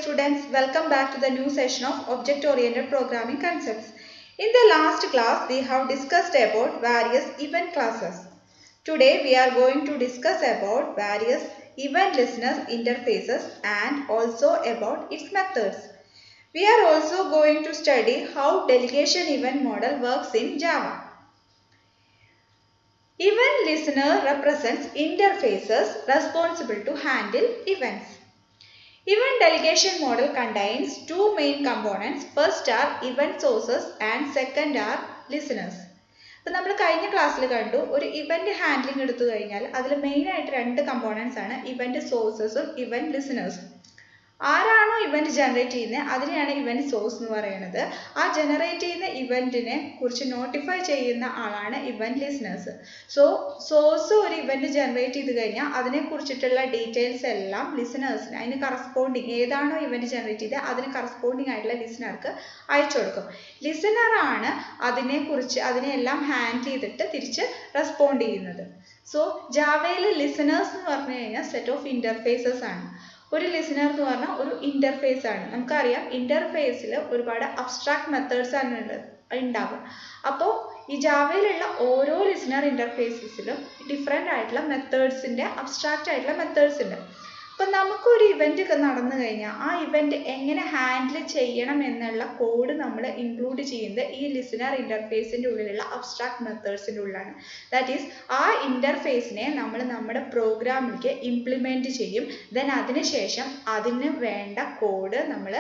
students, welcome back to the new session of object-oriented programming concepts. In the last class, we have discussed about various event classes. Today, we are going to discuss about various event listeners interfaces and also about its methods. We are also going to study how delegation event model works in Java. Event listener represents interfaces responsible to handle events. Event delegation model contains two main components. First are event sources and second are listeners. അപ്പോൾ നമ്മൾ കഴിഞ്ഞ ക്ലാസ്സിൽ കണ്ടു ഒരു event handling എടുത്തു കഴിഞ്ഞാൽ അതിൽ main ആയിട്ട് രണ്ട് കമ്പോണൻസ് ആണ് ഇവന്റ് സോഴ്സസും ഇവന്റ് ലിസണേഴ്സും. ആരാണോ ഇവന്റ് ജനറേറ്റ് ചെയ്യുന്നത് അതിനെയാണ് ഇവന്റ് സോഴ്സ് എന്ന് പറയുന്നത്. ആ ജനറേറ്റ് ചെയ്യുന്ന ഇവന്റിനെ കുറിച്ച് നോട്ടിഫൈ ചെയ്യുന്ന ആളാണ് ഇവന്റ് ലിസണേഴ്സ്. സോഴ്സ് ഒരു ഇവന്റ് ജനറേറ്റ് ചെയ്ത് കഴിഞ്ഞാൽ അതിനെ കുറിച്ചിട്ടുള്ള ഡീറ്റെയിൽസ് എല്ലാം ലിസണേഴ്സിന് അതിന് കറസ്പോണ്ടിങ് ഏതാണോ ഇവന്റ് ജനറേറ്റ് ചെയ്തത് അതിന് കറസ്പോണ്ടിങ് ആയിട്ടുള്ള ലിസണർക്ക് അയച്ചു കൊടുക്കും. ലിസണറാണ് അതിനെല്ലാം ഹാൻഡിൽ ചെയ്തിട്ട് തിരിച്ച് റെസ്പോണ്ട് ചെയ്യുന്നത്. ജാവയിൽ ലിസണേഴ്സ് എന്ന് പറഞ്ഞു കഴിഞ്ഞാൽ സെറ്റ് ഓഫ് ഇന്റർഫേസസ് ആണ്. ഒരു ലിസണർ എന്ന് പറഞ്ഞാൽ ഒരു ഇന്റർഫേസ് ആണ്. നമുക്കറിയാം ഇന്റർഫേസിൽ ഒരുപാട് അബ്സ്ട്രാക്ട് മെത്തേഡ്സ് ആണ് ഉണ്ടാവുക. അപ്പോൾ ഈ ജാവയിലുള്ള ഓരോ ലിസണർ ഇന്റർഫേസസിലും ഡിഫറെൻ്റ് ആയിട്ടുള്ള മെത്തേഡ്സിൻ്റെ അബ്സ്ട്രാക്റ്റ് ആയിട്ടുള്ള മെത്തേഡ്സ് ഉണ്ട്. അപ്പം നമുക്കൊരു ഇവന്റ് ഒക്കെ നടന്നു കഴിഞ്ഞാൽ ആ ഇവന്റ് എങ്ങനെ ഹാൻഡിൽ ചെയ്യണം എന്നുള്ള കോഡ് നമ്മൾ ഇൻക്ലൂഡ് ചെയ്യുന്നത് ഈ ലിസണർ ഇന്റർഫേസിൻ്റെ ഉള്ളിലുള്ള അബ്സ്ട്രാക്ട് മെത്തേഡ്സിൻ്റെ ഉള്ളിലാണ്. ദാറ്റ് ഈസ് ആ ഇന്റർഫേസിനെ നമ്മൾ നമ്മുടെ പ്രോഗ്രാമിലേക്ക് ഇംപ്ലിമെന്റ് ചെയ്യും. ദെൻ അതിനുശേഷം അതിന് വേണ്ട കോഡ് നമ്മൾ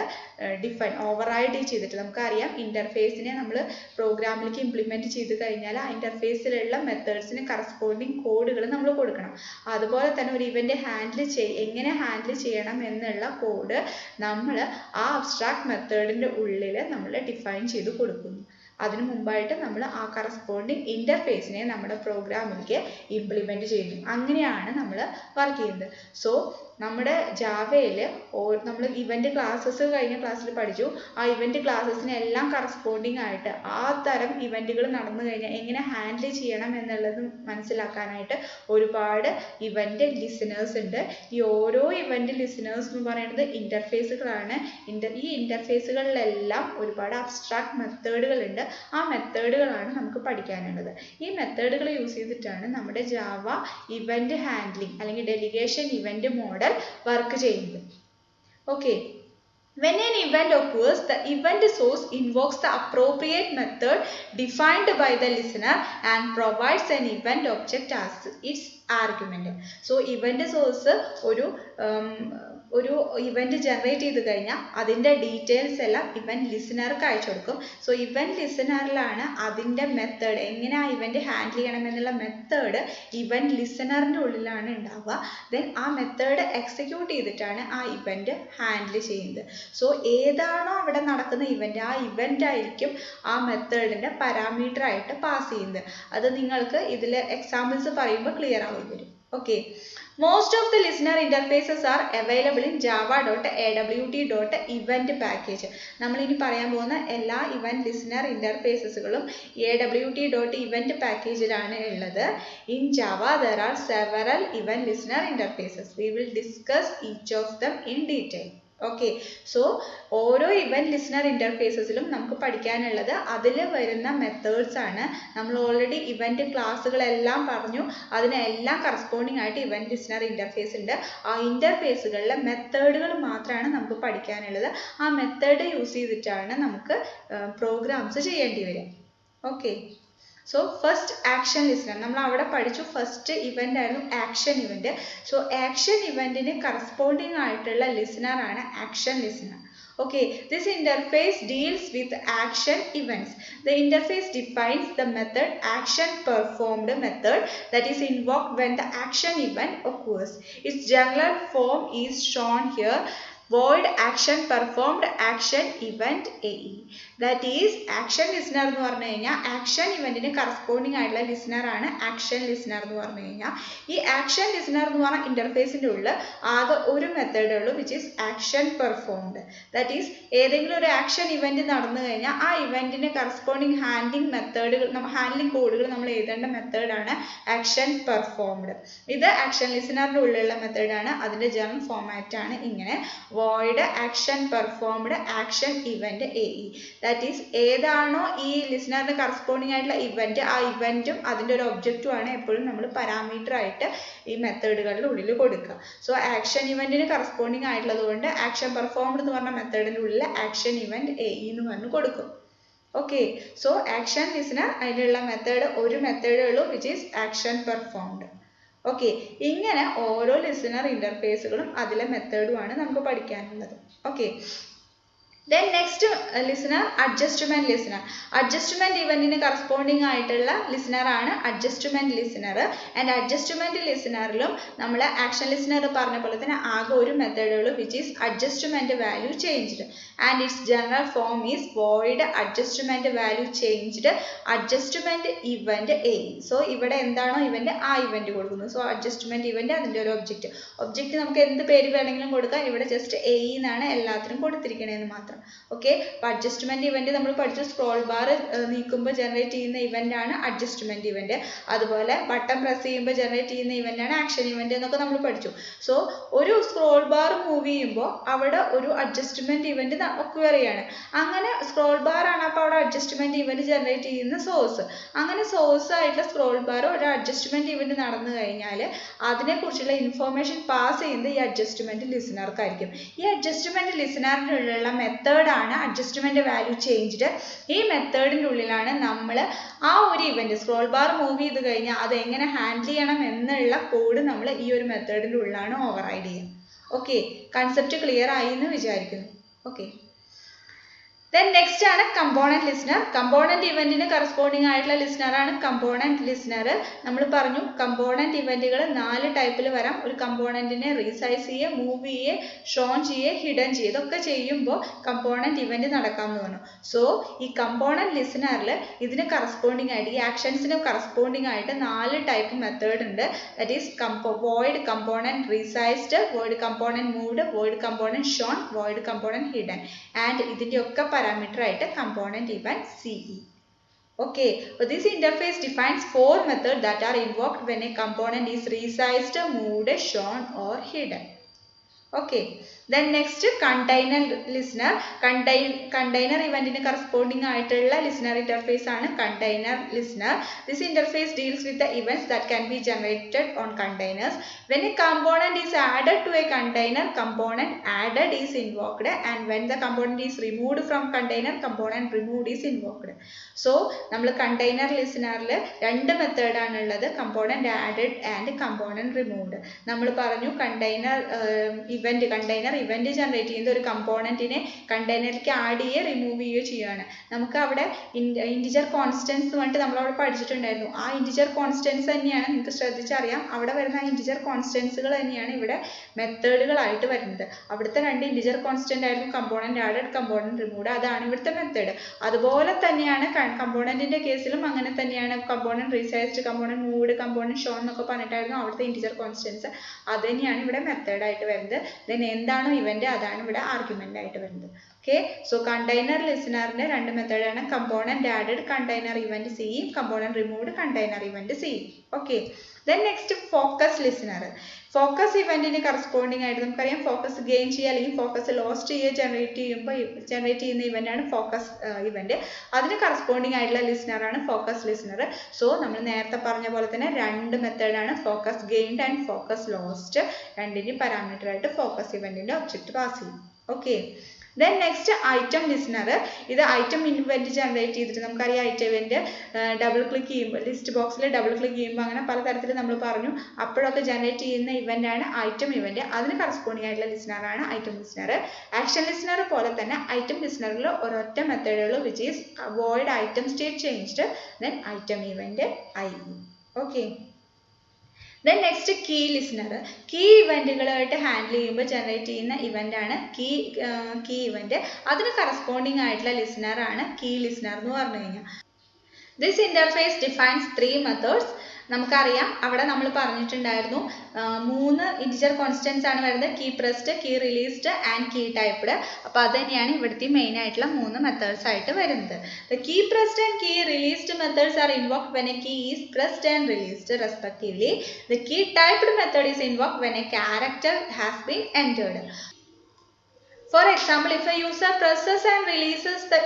ഓവർറൈഡ് ചെയ്തിട്ട് നമുക്കറിയാം ഇന്റർഫേസിനെ നമ്മൾ പ്രോഗ്രാമിലേക്ക് ഇംപ്ലിമെന്റ് ചെയ്ത് കഴിഞ്ഞാൽ ആ ഇന്റർഫേസിലുള്ള മെത്തേഡ്സിന് കറസ്പോണ്ടിങ് കോഡുകൾ നമ്മൾ കൊടുക്കണം. അതുപോലെ തന്നെ ഒരു ഇവന്റ് എങ്ങനെ ഹാൻഡിൽ ചെയ്യണം എന്നുള്ള കോഡ് നമ്മൾ ആ അബ്സ്ട്രാക്ട് മെത്തേഡിന്റെ ഉള്ളിൽ നമ്മൾ ഡിഫൈൻ ചെയ്ത് കൊടുക്കുന്നു. അതിനു മുമ്പായിട്ട് നമ്മൾ ആ കറസ്പോണ്ടിങ് ഇന്റർഫേസിനെ നമ്മുടെ പ്രോഗ്രാമിലേക്ക് ഇംപ്ലിമെന്റ് ചെയ്യുന്നു. അങ്ങനെയാണ് നമ്മൾ വർക്ക് ചെയ്യുന്നത്. നമ്മുടെ ജാവയിൽ നമ്മൾ ഇവന്റ് ക്ലാസ്സസ് കഴിഞ്ഞ ക്ലാസ്സിൽ പഠിച്ചു. ആ ഇവന്റ് ക്ലാസ്സസിന് എല്ലാം കറസ്പോണ്ടിങ് ആയിട്ട് ആ തരം ഇവന്റുകൾ നടന്നു കഴിഞ്ഞാൽ എങ്ങനെ ഹാൻഡിൽ ചെയ്യണം എന്നുള്ളത് മനസ്സിലാക്കാനായിട്ട് ഒരുപാട് ഇവന്റ് ലിസണേഴ്സ് ഉണ്ട്. ഈ ഓരോ ഇവന്റ് ലിസണേഴ്സ് എന്ന് പറയുന്നത് ഇന്റർഫേസുകളാണ്. ഈ ഇന്റർഫേസുകളിലെല്ലാം ഒരുപാട് അബ്സ്ട്രാക്ട് മെത്തേഡുകൾ ഉണ്ട്. ആ മെത്തേഡുകളാണ് നമുക്ക് പഠിക്കാനുള്ളത്. ഈ മെത്തേഡുകൾ യൂസ് ചെയ്തിട്ടാണ് നമ്മുടെ ജാവ ഇവന്റ് ഹാൻഡ്ലിംഗ് അല്ലെങ്കിൽ ഡെലിഗേഷൻ ഇവന്റ് മോഡൽ വർക്ക് ചെയ്യുന്നത്. Okay. When an event occurs, the event source invokes the appropriate method defined by the listener and provides an event object as its argument. Event source ഒരു event generate ചെയ്ത് കഴിഞ്ഞാൽ അതിൻ്റെ details എല്ലാം event ലിസണർക്ക് അയച്ചു കൊടുക്കും. Event ലിസണറിലാണ് അതിൻ്റെ method എങ്ങനെ ആ ഇവന്റ് ഹാൻഡിൽ ചെയ്യണം എന്നുള്ള മെത്തേഡ് ഇവന്റ് ലിസണറിൻ്റെ ഉള്ളിലാണ് ഉണ്ടാവുക. ദെൻ ആ മെത്തേഡ് എക്സിക്യൂട്ട് ചെയ്തിട്ടാണ് ആ ഇവന്റ് ഹാൻഡിൽ ചെയ്യുന്നത്. ഏതാണോ അവിടെ നടക്കുന്ന ഇവന്റ് ആ ഇവന്റ് ആയിരിക്കും ആ മെത്തേഡിന്റെ പാരാമീറ്റർ ആയിട്ട് പാസ് ചെയ്യുന്നത്. അത് നിങ്ങൾക്ക് ഇതിൽ എക്സാമ്പിൾസ് പറയുമ്പോൾ ക്ലിയർ ആയി വരും. Okay. Most of the listener interfaces are available in java.awt.event package. നമ്മൾ ഇനി പറയാൻ പോകുന്ന എല്ലാ ഇവന്റ് ലിസണർ ഇന്റർഫേസസുകളും awt.event പാക്കേജിലാണ് ഉള്ളത്. In Java there are several event listener interfaces. We will discuss each of them in detail. Okay. ഓരോ event listener ഇന്റർഫേസസിലും നമുക്ക് പഠിക്കാനുള്ളത് അതിൽ വരുന്ന മെത്തേഡ്സ് ആണ്. നമ്മൾ ഓൾറെഡി ഇവന്റ് ക്ലാസ്സുകളെല്ലാം പറഞ്ഞു. അതിനെല്ലാം കറസ്പോണ്ടിങ് ആയിട്ട് ഇവന്റ് ലിസണർ ഇന്റർഫേസ് ഉണ്ട്. ആ ഇന്റർഫേസുകളിലെ മെത്തേഡുകൾ മാത്രമാണ് നമുക്ക് പഠിക്കാനുള്ളത്. ആ മെത്തേഡ് യൂസ് ചെയ്തിട്ടാണ് നമുക്ക് പ്രോഗ്രാംസ് ചെയ്യേണ്ടി വരിക. ഓക്കെ. ഫസ്റ്റ് ആക്ഷൻ ലിസണർ നമ്മൾ അവിടെ പഠിച്ചു. ഫസ്റ്റ് ഇവന്റ് ആയിരുന്നു ആക്ഷൻ ഇവന്റ്. ആക്ഷൻ ഇവന്റിന് കറസ്പോണ്ടിങ് ആയിട്ടുള്ള ലിസണർ ആണ് action listener. Okay, this interface deals with action events. The interface defines the method action performed method that is invoked when the action event occurs. Its general form is shown here. Void action performed action event AE. That is action listener എന്ന് പറഞ്ഞു കഴിഞ്ഞാൽ action ഇവന്റിന് corresponding ആയിട്ടുള്ള listener ആണ് action listener എന്ന് പറഞ്ഞു കഴിഞ്ഞാൽ. ഈ action listener എന്ന് പറഞ്ഞ ഇന്റർഫേസിന്റെ ഉള്ളിൽ ആകെ ഒരു മെത്തേഡേ ഉള്ളൂ, which is action performed. That is ഏതെങ്കിലും ഒരു ആക്ഷൻ ഇവന്റ് നടന്നു കഴിഞ്ഞാൽ ആ ഇവന്റിന് കറസ്പോണ്ടിങ് ഹാൻഡ്ലിംഗ് മെത്തേഡുകൾ ഹാൻഡ്ലിംഗ് കോഡുകൾ നമ്മൾ എഴുതേണ്ട മെത്തേഡാണ് ആക്ഷൻ പെർഫോംഡ്. ഇത് ആക്ഷൻ ലിസണറിന്റെ ഉള്ളിലുള്ള മെത്തേഡാണ്. അതിന്റെ ജനറൽ ഫോമാറ്റ് ആണ് ഇങ്ങനെ. void action performed action event AE. That is ഏതാണോ ഈ ലിസണറിന് കറസ്പോണ്ടിങ് ആയിട്ടുള്ള ഇവന്റ്, ആ ഇവന്റും അതിൻ്റെ ഒരു ഒബ്ജക്റ്റും ആണ് എപ്പോഴും നമ്മൾ പാരാമീറ്റർ ആയിട്ട് ഈ മെത്തേഡുകളുടെ ഉള്ളിൽ കൊടുക്കുക. സോ ആക്ഷൻ ഇവന്റിന് കറസ്പോണ്ടിങ് ആയിട്ടുള്ളത് കൊണ്ട് ആക്ഷൻ പെർഫോംഡ് എന്ന് പറഞ്ഞ മെത്തേഡിൻ്റെ ഉള്ളിൽ ആക്ഷൻ ഇവന്റ് AE എന്ന് പറഞ്ഞ് കൊടുക്കും. ഓക്കെ, സോ ആക്ഷൻ ലിസണർ അതിലുള്ള മെത്തേഡ് ഒരു മെത്തേഡേ ഉള്ളൂ, which is action performed. Okay, ഇങ്ങനെ ഓരോ ലിസണർ ഇന്റർഫേസുകളും അതിലെ മെത്തേഡുമാണ് നമുക്ക് പഠിക്കാനുള്ളത്. Okay, then next listener adjustment listener. Adjustment event corresponding ആയിട്ടുള്ള listener ആണ് adjustment listener. And adjustment listenerലും നമ്മൾ action listener പറഞ്ഞ പോലെ തന്നെ ആകെ ഒരു മെത്തേഡേ ഉള്ളൂ, which is adjustment value changed. And its general form is void adjustment value changed adjustment event A. So ഇവിടെ എന്താണോ ഇവന്റ് ആ ഇവന്റ് കൊടുക്കുന്നു. സോ adjustment event അതിൻ്റെ ഒരു ഒബ്ജക്റ്റ് നമുക്ക് എന്ത് പേര് വേണമെങ്കിലും കൊടുക്കാം. ഇവിടെ ജസ്റ്റ് A എന്നാണ് എല്ലാത്തിനും കൊടുത്തിരിക്കണേന്ന് മാത്രം. ഓക്കെ, അപ്പോൾ അഡ്ജസ്റ്റ്മെന്റ് ഇവന്റ് നമ്മൾ പഠിച്ചു. സ്ക്രോൾ ബാർ നീക്കുമ്പോൾ ജനറേറ്റ് ചെയ്യുന്ന ഇവന്റ് ആണ് അഡ്ജസ്റ്റ്മെന്റ് ഇവന്റ്. അതുപോലെ ബട്ടൺ പ്രസ് ചെയ്യുമ്പോൾ ജനറേറ്റ് ചെയ്യുന്ന ഇവന്റ് ആണ് ആക്ഷൻ ഇവന്റ് എന്നൊക്കെ നമ്മൾ പഠിച്ചു. സോ ഒരു സ്ക്രോൾ ബാർ മൂവ് ചെയ്യുമ്പോൾ അവിടെ ഒരു അഡ്ജസ്റ്റ്മെന്റ് ഇവന്റ് ഒക്യുവർ ചെയ്യാണ്. അങ്ങനെ സ്ക്രോൾ ബാർ ആണ് അപ്പോൾ അവിടെ അഡ്ജസ്റ്റ്മെന്റ് ഇവന്റ് ജനറേറ്റ് ചെയ്യുന്ന സോഴ്സ്. അങ്ങനെ സോഴ്സ് ആയിട്ടുള്ള സ്ക്രോൾ ബാർ ഒരു അഡ്ജസ്റ്റ്മെന്റ് ഇവന്റ് നടന്നു കഴിഞ്ഞാൽ അതിനെക്കുറിച്ചുള്ള ഇൻഫോർമേഷൻ പാസ് ചെയ്യുന്നത് ഈ അഡ്ജസ്റ്റ്മെന്റ് ലിസണർക്കായിരിക്കും. ഈ അഡ്ജസ്റ്റ്മെന്റ് ലിസണറിനുള്ള മെത്തേഡാണ് അഡ്ജസ്റ്റ്മെന്റ് വാല്യൂ ചേഞ്ച്ഡ്. ഈ മെത്തേഡിൻ്റെ ഉള്ളിലാണ് നമ്മൾ ആ ഒരു ഇവന്റ് സ്ക്രോൾ ബാർ മൂവ് ചെയ്ത് കഴിഞ്ഞാൽ അത് എങ്ങനെ ഹാൻഡിൽ ചെയ്യണം എന്നുള്ള കോഡ് നമ്മൾ ഈ ഒരു മെത്തേഡിൻ്റെ ഉള്ളിലാണ് ഓവർറൈഡ് ചെയ്യുക. ഓക്കെ, കൺസെപ്റ്റ് ക്ലിയർ ആയി എന്ന് വിചാരിക്കുന്നു. ഓക്കെ, then next ആണ് കമ്പോണന്റ് ലിസണർ. കമ്പോണന്റ് ഇവന്റിന് കറസ്പോണ്ടിങ് ആയിട്ടുള്ള ലിസണർ ആണ് കമ്പോണന്റ് ലിസണർ. നമ്മൾ പറഞ്ഞു കമ്പോണന്റ് ഇവന്റുകൾ 4 ടൈപ്പിൽ വരാം. ഒരു കമ്പോണന്റിനെ റീസൈസ് ചെയ്യുക, മൂവ് ചെയ്യുക, ഷോൺ ചെയ്യുക, ഹിഡൻ ചെയ്യുക, ഇതൊക്കെ ചെയ്യുമ്പോൾ കമ്പോണന്റ് ഇവന്റ് നടക്കാമെന്ന് പറഞ്ഞു. സോ ഈ കമ്പോണന്റ് ലിസണറിൽ ഇതിന് കറസ്പോണ്ടിങ് ആയിട്ട് ഈ ആക്ഷൻസിന് കറസ്പോണ്ടിങ് ആയിട്ട് 4 ടൈപ്പ് മെത്തേഡ് ഉണ്ട്. That is void component resized, void component moved, void component shown, void component hidden. And ഇതിൻ്റെ ഒക്കെ parameter ആയിട്ട് component event CE. Okay, so this interface defines 4 methods that are invoked when a component is resized, moved, shown or hidden. Okay, then next container listener. Container event corresponding ആയിട്ടുള്ള listener interface ആണ് container listener. This interface deals with the events that can be generated on containers. When a component is added to a container, component added is invoked, and when the component is removed from container, component removed is invoked. So നമ്മൾ container listenerൽ 2 method ആണ് ഉള്ളത്, component added and component removed. നമ്മൾ പറഞ്ഞു container event generate ചെയ്യുന്ന ഒരു കമ്പോണന്റിനെ കണ്ടെയ്നറിലേക്ക് add ചെയ്യുക, remove ചെയ്യുകയോ ചെയ്യുകയാണ്. നമുക്ക് അവിടെ ഇൻറ്റിജർ കോൺസ്റ്റൻസ് പറഞ്ഞിട്ട് നമ്മൾ അവിടെ പഠിച്ചിട്ടുണ്ടായിരുന്നു. ആ ഇൻറ്റിജർ കോൺസ്റ്റൻസ് തന്നെയാണ്, നിങ്ങൾക്ക് ശ്രദ്ധിച്ചറിയാം, അവിടെ വരുന്ന ഇൻറ്റിജർ കോൺസ്റ്റൻസുകൾ തന്നെയാണ് ഇവിടെ മെത്തേഡുകളായിട്ട് വരുന്നത്. അവിടുത്തെ 2 ഇൻറ്റിജർ കോൺസ്റ്റന്റ് ആയിരുന്നു കമ്പോണന്റ് ആഡഡ്, കമ്പോണന്റ് റിമൂവ്ഡ്. അതാണ് ഇവിടുത്തെ മെത്തേഡ്. അതുപോലെ തന്നെയാണ് കമ്പോണന്റിന്റെ കേസിലും അങ്ങനെ തന്നെയാണ്. Component resized, component moved, component shown എന്നൊക്കെ പറഞ്ഞിട്ടായിരുന്നു അവിടുത്തെ ഇൻറ്റിജർ കോൺസ്റ്റൻസ്. അത് തന്നെയാണ് ഇവിടെ മെത്തേഡായിട്ട് വരുന്നത്. ദെൻ എന്താണോ ഇവന്റ് അതാണ് ഇവിടെ ആർഗ്യുമെന്റ് ആയിട്ട് വരുന്നത്. ഓക്കെ, സോ കണ്ടെയ്നർ ലിസണറിന്റെ 2 മെത്തേഡാണ് component added, container event CE, component removed, container event CE. Okay, then next focus listener. Focus ഇവന്റിന് കറസ്പോണ്ടിങ് ആയിട്ട് നമുക്കറിയാം ഫോക്കസ് ഗെയിൻ ചെയ്യുക അല്ലെങ്കിൽ ഫോക്കസ് ലോസ്റ്റ് ചെയ്യുക ജനറേറ്റ് ചെയ്യുന്ന ഇവന്റ് ആണ് ഫോക്കസ് ഇവന്റ്. അതിന് കറസ്പോണ്ടിങ് ആയിട്ടുള്ള ലിസണർ ആണ് ഫോക്കസ് ലിസണർ. സോ നമ്മൾ നേരത്തെ പറഞ്ഞ പോലെ തന്നെ 2 മെത്തേഡാണ് focus gained and focus lost. രണ്ടിന്റെ പാരാമീറ്റർ ആയിട്ട് ഫോക്കസ് ഇവന്റിന്റെ ഒബ്ജക്റ്റ് പാസ് ചെയ്യും. Okay, then next item listener. ഇത് ഐറ്റം ഇവന്റ് ജനറേറ്റ് ചെയ്തിട്ട് നമുക്കറിയാം ഐറ്റം ഇവന്റ് ഡബിൾ ക്ലിക്ക് ചെയ്യുമ്പോൾ ലിസ്റ്റ് ബോക്സിൽ ഡബിൾ ക്ലിക്ക് ചെയ്യുമ്പോൾ അങ്ങനെ പലതരത്തിൽ നമ്മൾ പറഞ്ഞു. അപ്പോഴൊക്കെ ജനറേറ്റ് ചെയ്യുന്ന ഇവന്റ് ആണ് ഐറ്റം ഇവന്റ്. അതിന് കറസ്പോണ്ടിങ് ആയിട്ടുള്ള ലിസണർ ആണ് ഐറ്റം ലിസണർ. ആക്ഷൻ ലിസണർ പോലെ തന്നെ ഐറ്റം ലിസണറിൽ ഒരൊറ്റ മെത്തേഡുള്ളൂ, which is avoid item state changed, then item event IE. Okay, then next key listener. Key ഇവന്റുകളായിട്ട് ഹാൻഡിൽ ചെയ്യുമ്പോൾ ജനറേറ്റ് ചെയ്യുന്ന ഇവന്റ് ആണ് കീ ഇവന്റ്. അതിന് കറസ്പോണ്ടിങ് ആയിട്ടുള്ള ലിസണർ ആണ് കീ ലിസണർ എന്ന് പറഞ്ഞു കഴിഞ്ഞാൽ. This interface defines 3 methods. നമുക്കറിയാം അവിടെ നമ്മൾ പറഞ്ഞിട്ടുണ്ടായിരുന്നു 3 ഇൻറ്റിജർ കോൺസ്റ്റൻസ് ആണ് വരുന്നത്, key pressed, key released and key typed. അപ്പോൾ അത് തന്നെയാണ് ഇവിടുത്തെ മെയിൻ ആയിട്ടുള്ള 3 മെത്തേഡ്സ് ആയിട്ട് വരുന്നത്. The key pressed and key released methods are invoked when a key is pressed and released respectively. The key typed method is invoked when a character has been entered. For example, if a user presses and releases the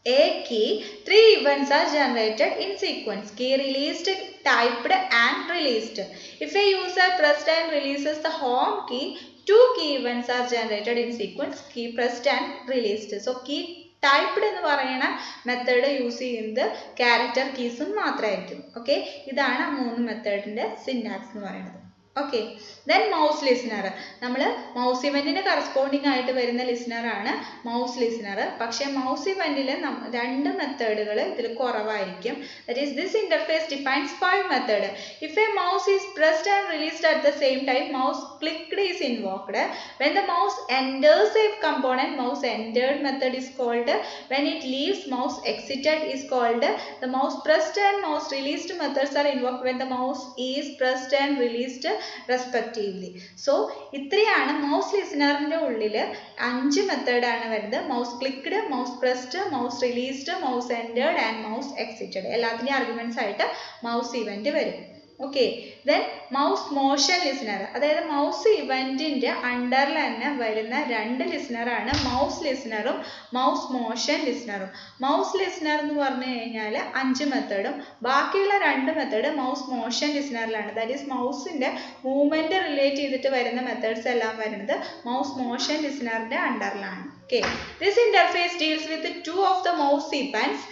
a key, 3 events are generated in sequence. Key released, typed and released. If a user pressed and releases the home key, 2 key events are generated in sequence. Key pressed and released. So key typed എന്ന് പറയുന്ന method use ചെയ്യുന്നത് character കീസും മാത്രമായിരിക്കും. Okay, ഇതാണ് 3 മെത്തേഡിന്റെ syntax എന്ന് പറയുന്നത്. Okay, then mouse listener. നമ്മൾ mouse ഇവന്റിന് corresponding ആയിട്ട് വരുന്ന ലിസണർ ആണ് മൗസ് ലിസണർ. പക്ഷേ മൗസ് ഇവന്റിൽ 2 മെത്തേഡുകൾ ഇതിൽ കുറവായിരിക്കും. That is this interface defines 5 method. If A mouse is pressed and released at the same time, mouse clicked is invoked. When the mouse enters a component, mouse entered method is called. When it leaves, mouse exited is called. The mouse pressed and mouse released methods are invoked when the mouse is pressed and released respectively. So ഇത്രയാണ് mouse ലിസണറിന്റെ ഉള്ളിൽ 5 method ആണ് വരുന്നത്. Mouse clicked, mouse pressed, mouse released, mouse entered and mouse exited. എല്ലാത്തിന്റെയും arguments ആയിട്ട് mouse event വരും. Okay, then mouse motion listener. അതായത് mouse ഇവന്റിന്റെ അണ്ടറിൽ തന്നെ വരുന്ന 2 ലിസണറാണ് മൗസ് ലിസണറും മൗസ് മോഷൻ ലിസണറും. മൗസ് ലിസണർ എന്ന് പറഞ്ഞു കഴിഞ്ഞാൽ 5 മെത്തേഡും ബാക്കിയുള്ള 2 മെത്തേഡ് മൗസ് മോഷൻ ലിസണറിലാണ്. ദാറ്റ് ഈസ് മൗസിന്റെ മൂവ്മെന്റ് റിലേറ്റ് ചെയ്തിട്ട് വരുന്ന മെത്തേഡ്സ് എല്ലാം വരുന്നത് മൗസ് മോഷൻ ലിസണറിന്റെ അണ്ടറിലാണ്. Okay, this interface deals with 2 of the mouse events.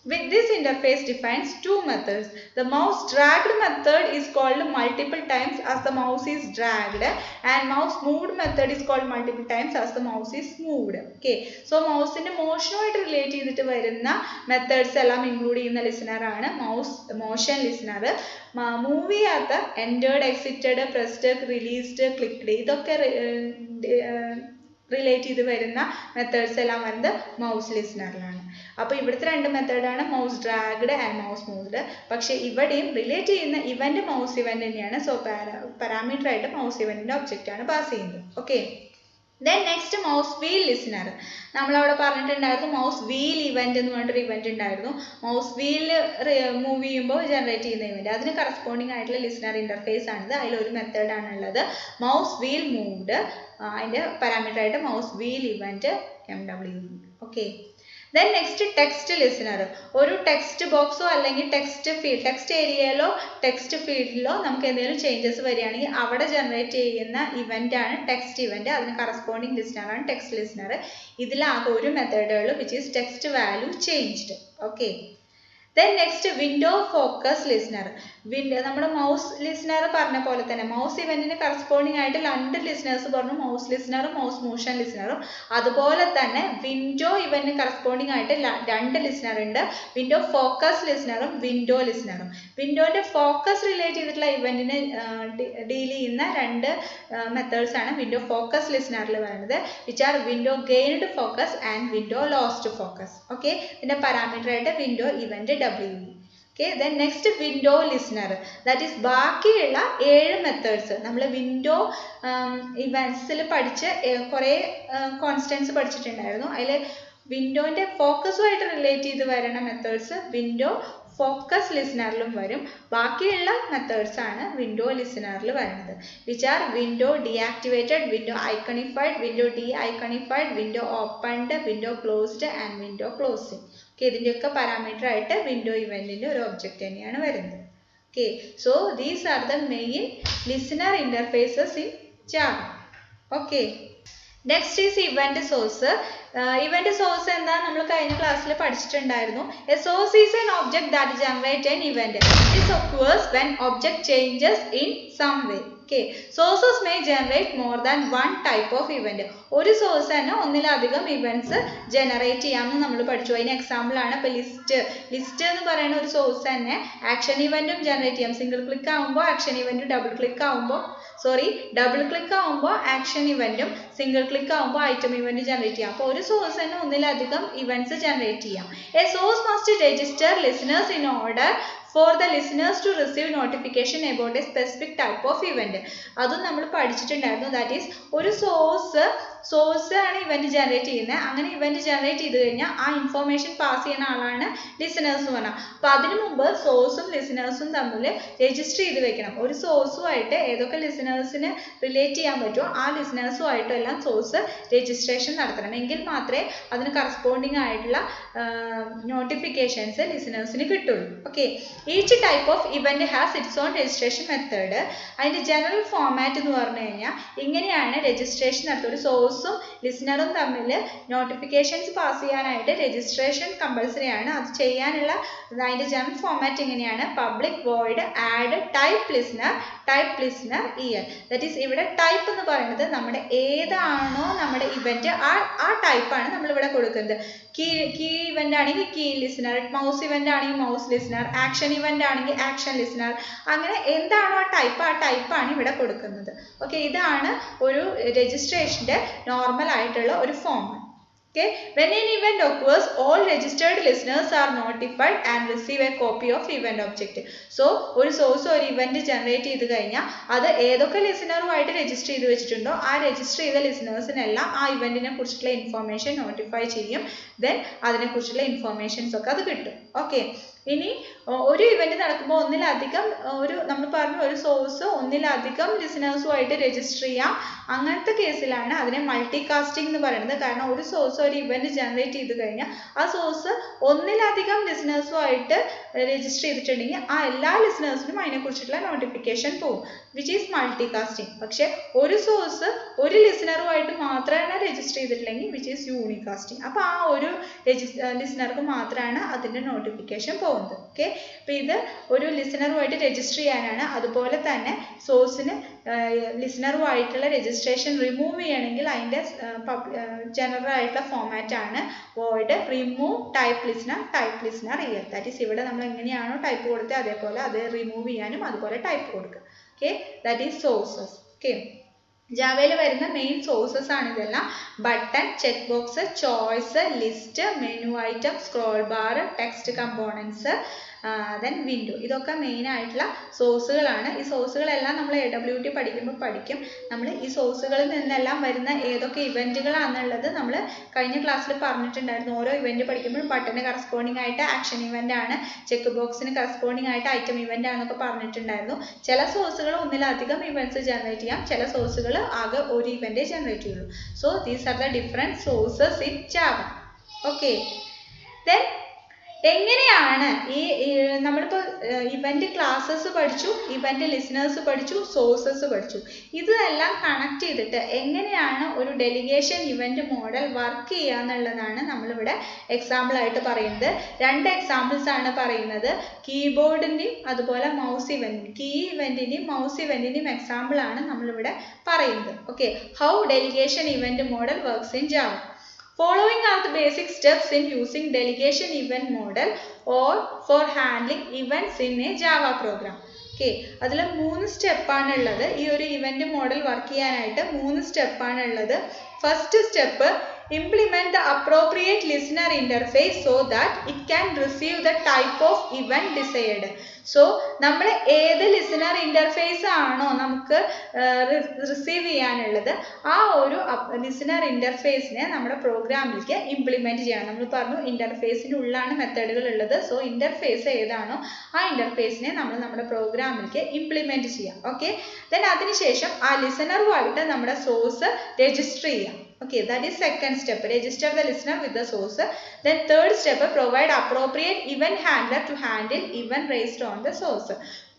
With this interface defines 2 methods. The mouse dragged method is called multiple times as the mouse is dragged, and mouse moved method is called multiple times as the mouse is moved. Okay, so mouse ന്റെ മോഷനുമായിട്ട് relate ചെയ്തിട്ട് വരുന്ന methods എല്ലാം include ചെയ്യുന്ന listener ആണ് mouse motion listener. Move ചെയ്യാത്ത entered, exited, pressed, released, clicked ഇതൊക്കെ relate ചെയ്ത് വരുന്ന മെത്തേഡ്സ് എല്ലാം വരുന്നത് മൗസ് ലിസണറിലാണ്. അപ്പോൾ ഇവിടുത്തെ 2 മെത്തേഡാണ് mouse dragged and mouse moved. പക്ഷേ ഇവിടെയും റിലേറ്റ് ചെയ്യുന്ന ഇവന്റ് മൗസ് ഇവന്റ് തന്നെയാണ്. സോ പാരാമീറ്റർ ആയിട്ട് മൗസ് ഇവന്റിന്റെ ഒബ്ജക്റ്റ് ആണ് പാസ് ചെയ്യുന്നത്. Okay, then next mouse wheel listener. നമ്മളവിടെ പറഞ്ഞിട്ടുണ്ടായിരുന്നു മൗസ് വീൽ ഇവന്റ് എന്ന് പറഞ്ഞിട്ടൊരു ഇവന്റ് ഉണ്ടായിരുന്നു. മൗസ് വീൽ മൂവ് ചെയ്യുമ്പോൾ ജനറേറ്റ് ചെയ്യുന്ന ഇവന്റ്, അതിന് കറസ്പോണ്ടിങ് ആയിട്ടുള്ള ലിസണർ ഇന്റർഫേസ് ആണിത്. അതിലൊരു മെത്തേഡാണ് ഉള്ളത് മൗസ് വീൽ മൂവ്ഡ്. അതിന്റെ പാരാമീറ്റർ ആയിട്ട് mouse wheel event MW. Okay, then next text listener. ഒരു ടെക്സ്റ്റ് ബോക്സോ അല്ലെങ്കിൽ ടെക്സ്റ്റ് ഏരിയയിലോ ടെക്സ്റ്റ് ഫീൽഡിലോ നമുക്ക് എന്തെങ്കിലും ചേഞ്ചസ് വരികയാണെങ്കിൽ അവിടെ ജനറേറ്റ് ചെയ്യുന്ന ഇവന്റ് ആണ് ടെക്സ്റ്റ് ഇവന്റ്. അതിന് കറസ്പോണ്ടിങ് ലിസണർ ആണ് ടെക്സ്റ്റ് ലിസണർ. ഇതിലാകെ ഒരു മെത്തേഡുള്ളൂ, which is text value changed. Okay, then next window focus listener. നമ്മുടെ മൗസ് ലിസണർ പറഞ്ഞ പോലെ തന്നെ മൗസ് ഇവന്റിന് കറസ്പോണ്ടിങ് ആയിട്ട് 2 ലിസണേഴ്സ് പറഞ്ഞു, മൗസ് ലിസണറും മൗസ് മോഷൻ ലിസണറും. അതുപോലെ തന്നെ വിൻഡോ ഇവന്റിന് കറസ്പോണ്ടിങ് ആയിട്ട് 2 ലിസണർ ഉണ്ട്, വിൻഡോ ഫോക്കസ് ലിസണറും വിൻഡോ ലിസണറും. വിൻഡോന്റെ ഫോക്കസ് റിലേറ്റ് ചെയ്തിട്ടുള്ള ഇവന്റിനെ ഡീൽ ചെയ്യുന്ന 2 മെത്തേഡ്സ് ആണ് വിൻഡോ ഫോക്കസ് ലിസണറിൽ വരുന്നത്, which are window gained focus and window lost focus. Okay, ഇതിന്റെ പാരാമീറ്റർ ആയിട്ട് window event WE. Okay, then next window listener, that is ബാക്കിയുള്ള 7 മെത്തേഡ്സ്. നമ്മൾ വിൻഡോ ഇവന്റ്സിൽ പഠിച്ച കുറേ കോൺസ്റ്റൻസ് പഠിച്ചിട്ടുണ്ടായിരുന്നു. അതിൽ വിൻഡോന്റെ ഫോക്കസുമായിട്ട് റിലേറ്റ് ചെയ്ത് വരുന്ന മെത്തേഡ്സ് വിൻഡോ ഫോക്കസ് ലിസണറിലും വരും. ബാക്കിയുള്ള മെത്തേഡ്സ് ആണ് വിൻഡോ ലിസണറിൽ വരുന്നത്, which are window deactivated, window iconified, window deiconified, window opened, window closed and window closing. Okay, ഇതിൻ്റെയൊക്കെ പാരാമീറ്റർ ആയിട്ട് വിൻഡോ ഇവന്റിന്റെ ഒരു ഒബ്ജക്റ്റ് തന്നെയാണ് വരുന്നത്. Okay, so these are the main listener interfaces in Java. Okay, next is event source. Event source എന്താ നമ്മൾ കഴിഞ്ഞ ക്ലാസ്സിൽ പഠിച്ചിട്ടുണ്ടായിരുന്നു. A source is an object that generates an event. This occurs when object changes in some way. Okay, sources may generate more than one type of event. ഒരു source തന്നെ ഒന്നിലധികം events generate ചെയ്യാമെന്ന് നമ്മൾ പഠിച്ചു. അതിന് എക്സാമ്പിൾ ആണ് ഇപ്പോൾ list എന്ന് പറയുന്ന ഒരു സോഴ്സ് തന്നെ ആക്ഷൻ ഇവന്റും ജനറേറ്റ് ചെയ്യാം. സിംഗിൾ ക്ലിക്ക് ആകുമ്പോൾ ആക്ഷൻ ഇവന്റും, ഡബിൾ ക്ലിക്ക് ആകുമ്പോൾ ആക്ഷൻ ഇവന്റും, സിംഗിൾ ക്ലിക്ക് ആകുമ്പോൾ ഐറ്റം ഇവന്റ് ജനറേറ്റ് ചെയ്യാം. അപ്പോൾ ഒരു സോഴ്സ് തന്നെ ഒന്നിലധികം ഇവന്റ്സ് ജനറേറ്റ് ചെയ്യാം. A source must register listeners in order for the listeners to receive notification about a specific type of event. അതും നമ്മൾ പഠിച്ചിട്ടുണ്ടായിരുന്നു. ദാറ്റ് ഈസ് ഒരു സോഴ്സ് സോഴ്സ് ആണ് ഇവന്റ് ജനറേറ്റ് ചെയ്യുന്നത്. അങ്ങനെ ഇവന്റ് ജനറേറ്റ് ചെയ്ത് കഴിഞ്ഞാൽ ആ ഇൻഫോർമേഷൻ പാസ് ചെയ്യുന്ന ആളാണ് ലിസണേഴ്സ് എന്ന് പറഞ്ഞാൽ. അപ്പോൾ അതിനു മുമ്പ് സോഴ്സും ലിസണേഴ്സും തമ്മിൽ രജിസ്റ്റർ ചെയ്ത് വെക്കണം. ഒരു സോഴ്സുമായിട്ട് ഏതൊക്കെ ലിസണേഴ്സിന് റിലേറ്റ് ചെയ്യാൻ പറ്റുമോ ആ ലിസണേഴ്സുമായിട്ടും എല്ലാം സോഴ്സ് രജിസ്ട്രേഷൻ നടത്തണം. എങ്കിൽ മാത്രമേ അതിന് കറസ്പോണ്ടിങ് ആയിട്ടുള്ള നോട്ടിഫിക്കേഷൻസ് ലിസണേഴ്സിന് കിട്ടുള്ളൂ. Okay, each type of event has it's on registration method. അതിൻ്റെ ജനറൽ ഫോർമാറ്റ് എന്ന് പറഞ്ഞു കഴിഞ്ഞാൽ ഇങ്ങനെയാണ് രജിസ്ട്രേഷൻ നടത്തുക. ഒരു സോഴ്സും ലിസണറും തമ്മിൽ നോട്ടിഫിക്കേഷൻസ് പാസ് ചെയ്യാനായിട്ട് രജിസ്ട്രേഷൻ കമ്പൽസറി ആണ്. അത് ചെയ്യാനുള്ള അതിൻ്റെ ജനറൽ ഫോർമാറ്റ് ഇങ്ങനെയാണ്: public void add type listener year. That is ഇവിടെ ടൈപ്പ് എന്ന് പറയുന്നത് നമ്മുടെ ഏതാണോ നമ്മുടെ ഇവന്റ് ആ ടൈപ്പാണ് നമ്മളിവിടെ കൊടുക്കുന്നത്. കീ ഇവന്റ് ആണെങ്കിൽ കീ ലിസണർ, മൗസ് ഇവന്റ് ആണെങ്കിൽ മൗസ് ലിസണർ, ആക്ഷൻ ഇവന്റ് ആണെങ്കിൽ ആക്ഷൻ ലിസണർ, അങ്ങനെ എന്താണോ ആ ടൈപ്പാണ് ഇവിടെ കൊടുക്കുന്നത്. ഓക്കെ, ഇതാണ് ഒരു രജിസ്ട്രേഷന്റെ നോർമൽ ആയിട്ടുള്ള ഒരു form. Okay, when an event occurs, all registered listeners are notified and receive a copy of event object. So, ഒരു സോഴ്സ് ഒരു ഇവന്റ് ജനറേറ്റ് ചെയ്ത് കഴിഞ്ഞാൽ അത് ഏതൊക്കെ ലിസണറുമായിട്ട് രജിസ്റ്റർ ചെയ്ത് വെച്ചിട്ടുണ്ടോ ആ രജിസ്റ്റർ ചെയ്ത ലിസണേഴ്സിനെല്ലാം ആ ഇവന്റിനെ കുറിച്ചുള്ള ഇൻഫോർമേഷൻ നോട്ടിഫൈ ചെയ്യും. ദെൻ അതിനെക്കുറിച്ചുള്ള ഇൻഫോർമേഷൻസ് ഒക്കെ അത് കിട്ടും. ഓക്കെ, ഇനി ഒരു ഇവന്റ് നടക്കുമ്പോൾ ഒന്നിലധികം നമ്മൾ പറഞ്ഞു ഒരു സോഴ്സ് ഒന്നിലധികം ലിസണേഴ്സുമായിട്ട് രജിസ്റ്റർ ചെയ്യാം. അങ്ങനത്തെ കേസിലാണ് അതിനെ മൾട്ടി കാസ്റ്റിംഗ് എന്ന് പറയുന്നത്. കാരണം ഒരു സോഴ്സ് ഒരു ഇവന്റ് ജനറേറ്റ് ചെയ്ത് കഴിഞ്ഞാൽ ആ സോഴ്സ് ഒന്നിലധികം ലിസണേഴ്സുമായിട്ട് രജിസ്റ്റർ ചെയ്തിട്ടുണ്ടെങ്കിൽ ആ എല്ലാ ലിസണേഴ്സിനും അതിനെക്കുറിച്ചിട്ടുള്ള നോട്ടിഫിക്കേഷൻ പോകും, വിച്ച് ഈസ് മൾട്ടി കാസ്റ്റിംഗ്. പക്ഷെ ഒരു സോഴ്സ് ഒരു ലിസണറുമായിട്ട് മാത്രമാണ് രജിസ്റ്റർ ചെയ്തിട്ടില്ലെങ്കിൽ വിച്ച് ഈസ് യൂണികാസ്റ്റിംഗ്. അപ്പോൾ ആ ഒരു ലിസണർക്ക് മാത്രമാണ് അതിൻ്റെ നോട്ടിഫിക്കേഷൻ പോകുന്നത്. ഓക്കെ, അപ്പോൾ ഇത് ഒരു ലിസണറുമായിട്ട് രജിസ്റ്റർ ചെയ്യാനാണ്. അതുപോലെ തന്നെ സോഴ്സിന് ലിസണറുമായിട്ടുള്ള രജിസ്ട്രേഷൻ റിമൂവ് ചെയ്യണമെങ്കിൽ അതിൻ്റെ ജനറൽ ആയിട്ടുള്ള ഫോമാറ്റ് ആണ് void remove type listener year. That is ഇവിടെ നമ്മൾ എങ്ങനെയാണോ ടൈപ്പ് കൊടുത്തത് അതേപോലെ അത് റിമൂവ് ചെയ്യാനും അതുപോലെ ടൈപ്പ് കൊടുക്കുക. Okay, that is sources. Okay, ജാവയിൽ വരുന്ന മെയിൻ സോഴ്സസ് ആണ് ഇതെല്ലാം. Button, check box, choice, list, menu item, scroll bar, text components, then window. ഇതൊക്കെ മെയിൻ ആയിട്ടുള്ള സോഴ്സുകളാണ്. ഈ സോഴ്സുകളെല്ലാം നമ്മൾ AWT പഠിക്കുമ്പോൾ പഠിക്കും. നമ്മൾ ഈ സോഴ്സുകളിൽ നിന്നെല്ലാം വരുന്ന ഏതൊക്കെ ഇവന്റുകളാണെന്നുള്ളത് നമ്മൾ കഴിഞ്ഞ ക്ലാസ്സിൽ പറഞ്ഞിട്ടുണ്ടായിരുന്നു. ഓരോ ഇവന്റ് പഠിക്കുമ്പോൾ ബട്ടന് കറസ്പോണ്ടിങ് ആയിട്ട് ആക്ഷൻ ഇവന്റ് ആണ്, ചെക്ക് ബോക്സിന് കറസ്പോണ്ടിങ് ആയിട്ട് ഐറ്റം ഇവന്റ് ആണെന്നൊക്കെ പറഞ്ഞിട്ടുണ്ടായിരുന്നു. ചില സോഴ്സുകൾ ഒന്നിലധികം ഇവന്റ്സ് ജനറേറ്റ് ചെയ്യാം, ചില സോഴ്സുകൾ ആകെ ഒരു ഇവന്റ് ജനറേറ്റ് ചെയ്യുള്ളൂ. So these are the different sources in Java. Okay, then എങ്ങനെയാണ് ഈ നമ്മളിപ്പോൾ ഇവന്റ് ക്ലാസ്സസ് പഠിച്ചു, ഇവന്റ് ലിസണേഴ്സ് പഠിച്ചു, സോഴ്സസ് പഠിച്ചു. ഇതെല്ലാം കണക്ട് ചെയ്തിട്ട് എങ്ങനെയാണ് ഒരു ഡെലിഗേഷൻ ഇവന്റ് മോഡൽ വർക്ക് ചെയ്യുക എന്നുള്ളതാണ് നമ്മളിവിടെ എക്സാമ്പിൾ ആയിട്ട് പറയുന്നത്. രണ്ട് എക്സാമ്പിൾസ് ആണ് പറയുന്നത്. കീബോർഡിൻ്റെയും അതുപോലെ മൗസ് ഇവന്റിൻ്റെയും കീ ഇവന്റിൻ്റെയും മൗസ് ഇവന്റിൻ്റെയും എക്സാമ്പിൾ ആണ് നമ്മളിവിടെ പറയുന്നത്. Okay, how delegation event model works in Java. Following are the basic steps in using delegation event model or for handling events in a Java program. Okay, അതിൽ 3 സ്റ്റെപ്പാണുള്ളത്. ഈ ഒരു event model work ചെയ്യാനായിട്ട് 3 സ്റ്റെപ്പാണുള്ളത്. First step, implement the appropriate listener interface so that it can receive the type of event desired. So നമ്മൾ ഏത് listener interface ആണോ നമുക്ക് receive ചെയ്യാനുള്ളത് ആ ഒരു ലിസണർ ഇൻ്റർഫേസിനെ നമ്മുടെ പ്രോഗ്രാമിലേക്ക് ഇംപ്ലിമെൻറ്റ് ചെയ്യണം. നമ്മൾ പറഞ്ഞു ഇൻ്റർഫേസിൻ്റെ ഉള്ളിലാണ് മെത്തേഡുകൾ ഉള്ളത്. സോ ഇൻ്റർഫേസ് ഏതാണോ ആ ഇൻ്റർഫേസിനെ നമ്മൾ നമ്മുടെ പ്രോഗ്രാമിലേക്ക് ഇംപ്ലിമെൻറ്റ് ചെയ്യാം. ഓക്കെ, ദെൻ അതിനുശേഷം ആ ലിസണറുമായിട്ട് നമ്മുടെ സോഴ്സ് രജിസ്റ്റർ ചെയ്യാം. Okay, that is second step. Register the listener with the source. Then third step, provide appropriate event handler to handle event raised on the source.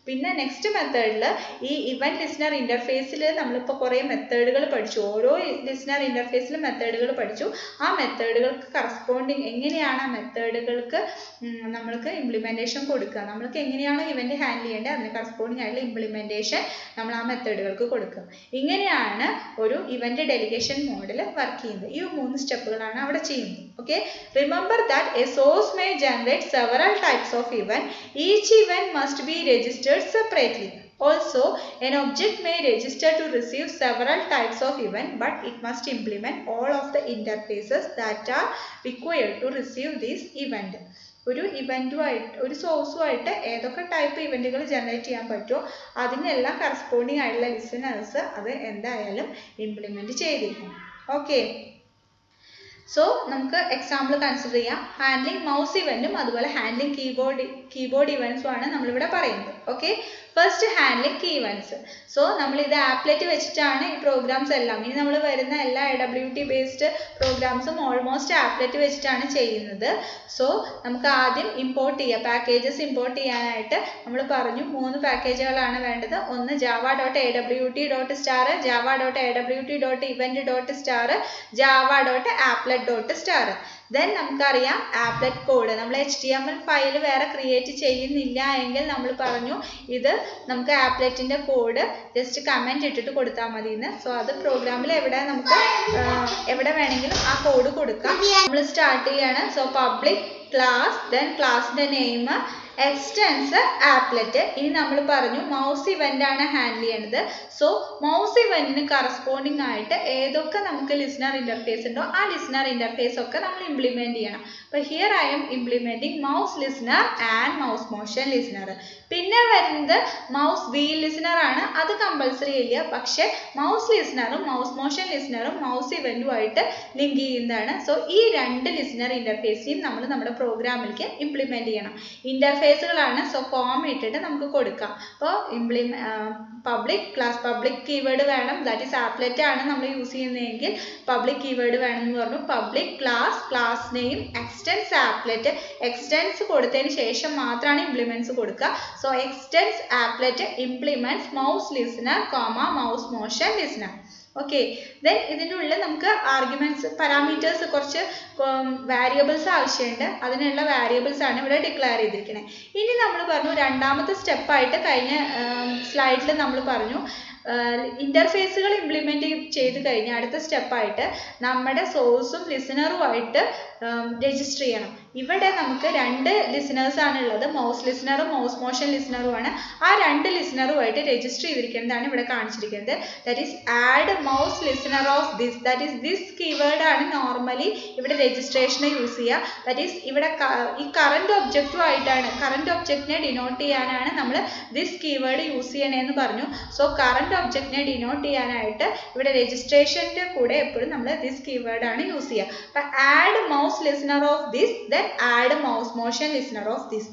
പിന്നെ നെക്സ്റ്റ് മെത്തേഡിൽ ഈ event listener ഇൻ്റർഫേസിൽ നമ്മളിപ്പോൾ കുറേ മെത്തേഡുകൾ പഠിച്ചു. ഓരോ ലിസണർ ഇൻ്റർഫേസിലും മെത്തേഡുകൾ പഠിച്ചു. ആ മെത്തേഡുകൾക്ക് കറസ്പോണ്ടിങ് എങ്ങനെയാണ് ആ മെത്തേഡുകൾക്ക് നമ്മൾക്ക് ഇംപ്ലിമെൻറ്റേഷൻ കൊടുക്കുക, നമ്മൾക്ക് എങ്ങനെയാണോ ഇവന്റ് ഹാൻഡിൽ ചെയ്യേണ്ടത് അതിന് കറസ്പോണ്ടിങ് ആയിട്ടുള്ള ഇംപ്ലിമെൻറ്റേഷൻ നമ്മൾ ആ മെത്തേഡുകൾക്ക് കൊടുക്കുക. ഇങ്ങനെയാണ് ഒരു ഇവന്റ് ഡെലിഗേഷൻ മോഡൽ വർക്ക് ചെയ്യുന്നത്. ഈ 3 സ്റ്റെപ്പുകളാണ് അവിടെ ചെയ്യുന്നത്. Okay, remember that A source may generate several types of event. Each event must be registered separately. Also, an object may register to receive several types of event, but it must implement all of the interfaces that are required to receive this event. ഒരു ഇവന്റുമായിട്ട് ഒരു സോഴ്സുമായിട്ട് ഏതൊക്കെ type ഇവന്റുകൾ generate ചെയ്യാൻ പറ്റുമോ അതിനെല്ലാം corresponding ആയിട്ടുള്ള listeners അത് എന്തായാലും ഇംപ്ലിമെന്റ് ചെയ്തിരിക്കും. ഓക്കെ. സോ നമുക്ക് എക്സാമ്പിൾ കൺസിഡർ ചെയ്യാം. ഹാൻഡ്ലിംഗ് മൗസ് ഇവന്റും അതുപോലെ ഹാൻഡ്ലിംഗ് കീബോർഡ് ഇവന്റ്സും ആണ് നമ്മളിവിടെ പറയുന്നത്. Okay. First handling key events. So നമ്മൾ ഇത് ആപ്ലെറ്റ് വെച്ചിട്ടാണ് ഈ പ്രോഗ്രാംസ് എല്ലാം, ഇനി നമ്മൾ വരുന്ന എല്ലാ AWT ബേസ്ഡ് പ്രോഗ്രാംസും ഓൾമോസ്റ്റ് ആപ്ലെറ്റ് വെച്ചിട്ടാണ് ചെയ്യുന്നത്. സോ നമുക്ക് ആദ്യം ഇമ്പോർട്ട് ചെയ്യാം, പാക്കേജസ് ഇമ്പോർട്ട് ചെയ്യാനായിട്ട് നമ്മൾ പറഞ്ഞു 3 പാക്കേജുകളാണ് വേണ്ടത്. ഒന്ന് java.awt.star, java.awt.event.star, java.applet.star. Then നമുക്കറിയാം ആപ്ലെറ്റ് കോഡ് നമ്മൾ HTML ഫയൽ വേറെ ക്രിയേറ്റ് ചെയ്യുന്നില്ല എങ്കിൽ നമ്മൾ പറഞ്ഞു ഇത് നമുക്ക് ആപ്ലെറ്റിന്റെ കോഡ് ജസ്റ്റ് കമന്റ് ഇട്ടിട്ട് കൊടുത്താൽ മതി എന്ന്. സോ അത് പ്രോഗ്രാമിൽ എവിടെ വേണമെങ്കിലും ആ കോഡ് കൊടുക്കാം. നമ്മൾ സ്റ്റാർട്ട് ചെയ്യാണ്. സോ പബ്ലിക് ക്ലാസ്, ദെൻ ക്ലാസിന്റെ നെയിം, എക്സ്റ്റൻസ് ആപ്ലെറ്റ്. ഇനി നമ്മൾ പറഞ്ഞു മൗസ് ഇവന്റ് ആണ് ഹാൻഡിൽ ചെയ്യേണ്ടത്. സോ മൗസ് ഇവന്റിന് കറസ്പോണ്ടിങ് ആയിട്ട് ഏതൊക്കെ നമുക്ക് ലിസണർ ഇന്റർഫേസ് ഉണ്ടോ ആ ലിസണർ ഇന്റർഫേസ് ഒക്കെ നമ്മൾ ഇംപ്ലിമെന്റ് ചെയ്യണം. അപ്പോൾ here I M implementing mouse listener and mouse motion listener. പിന്നെ വരുന്നത് മൗസ് വീൽ ലിസണർ ആണ്. അത് കമ്പൽസറി ഇല്ല, പക്ഷെ മൗസ് ലിസണറും മൗസ് മോഷൻ ലിസണറും മൗസ് ഇവന്റുമായിട്ട് ലിങ്ക് ചെയ്യുന്നതാണ്. സോ ഈ 2 ലിസണർ ഇന്റർഫേസിനെയും നമ്മൾ നമ്മുടെ പ്രോഗ്രാമിലേക്ക് ഇംപ്ലിമെന്റ് ചെയ്യണം. ഇന്റർഫേസുകളാണ്. സോ കോമ ഇട്ടിട്ട് നമുക്ക് കൊടുക്കാം. അപ്പോൾ പബ്ലിക് ക്ലാസ്, പബ്ലിക് കീവേഡ് വേണം, ദാറ്റ് ഈസ് ആപ്ലെറ്റ് ആണ് നമ്മൾ യൂസ് ചെയ്യുന്നതെങ്കിൽ പബ്ലിക് കീവേഡ് വേണം എന്ന് പറഞ്ഞു. Public class, class name, extends applet. Extends കൊടുത്തതിന് ശേഷം മാത്രമാണ് ഇംപ്ലിമെന്റ്സ് കൊടുക്കുക. So extends applet implements mouse listener, mouse motion listener. Okay. Then ഇതിൻ്റെ ഉള്ളിൽ നമുക്ക് ആർഗ്യുമെന്റ്സ്, പാരാമീറ്റേഴ്സ്, കുറച്ച് വാരിയബിൾസ് ആവശ്യമുണ്ട്. അതിനുള്ള വാരിയബിൾസ് ആണ് ഇവിടെ ഡിക്ലെയർ ചെയ്തിരിക്കുന്നത്. ഇനി നമ്മൾ പറഞ്ഞു രണ്ടാമത്തെ സ്റ്റെപ്പായിട്ട് കഴിഞ്ഞ സ്ലൈഡിൽ നമ്മൾ പറഞ്ഞു ഇന്റർഫേസുകൾ ഇംപ്ലിമെന്റ് ചെയ്ത് കഴിഞ്ഞ അടുത്ത സ്റ്റെപ്പായിട്ട് നമ്മുടെ സോഴ്സും ലിസണറുമായിട്ട് രജിസ്റ്റർ ചെയ്യണം. ഇവിടെ നമുക്ക് 2 ലിസണേഴ്സ് ആണ് ഉള്ളത്, മൗസ് ലിസണറും മൗസ് മോഷൻ ലിസണറുമാണ്. ആ 2 ലിസണറുമായിട്ട് രജിസ്റ്റർ ചെയ്തിരിക്കുന്നതാണ് ഇവിടെ കാണിച്ചിരിക്കുന്നത്. That is add mouse listener of this, that is this keyword ആണ് നോർമലി ഇവിടെ രജിസ്ട്രേഷന് യൂസ് ചെയ്യുക. ദാറ്റ് ഈസ് ഇവിടെ ഈ കറന്റ് ഒബ്ജക്റ്റുമായിട്ടാണ്, കറന്റ് ഒബ്ജക്റ്റിനെ ഡിനോട്ട് ചെയ്യാനാണ് നമ്മൾ ദിസ് കീവേഡ് യൂസ് ചെയ്യണേന്ന് പറഞ്ഞു. സോ കറന്റ് ഒബ്ജക്റ്റിനെ ഡിനോട്ട് ചെയ്യാനായിട്ട് ഇവിടെ രജിസ്ട്രേഷന്റെ കൂടെ എപ്പോഴും നമ്മൾ ദിസ് കീവേഡ് ആണ് യൂസ് ചെയ്യുക. അപ്പൊ add mouse listener of this, then add mouse motion listener of this.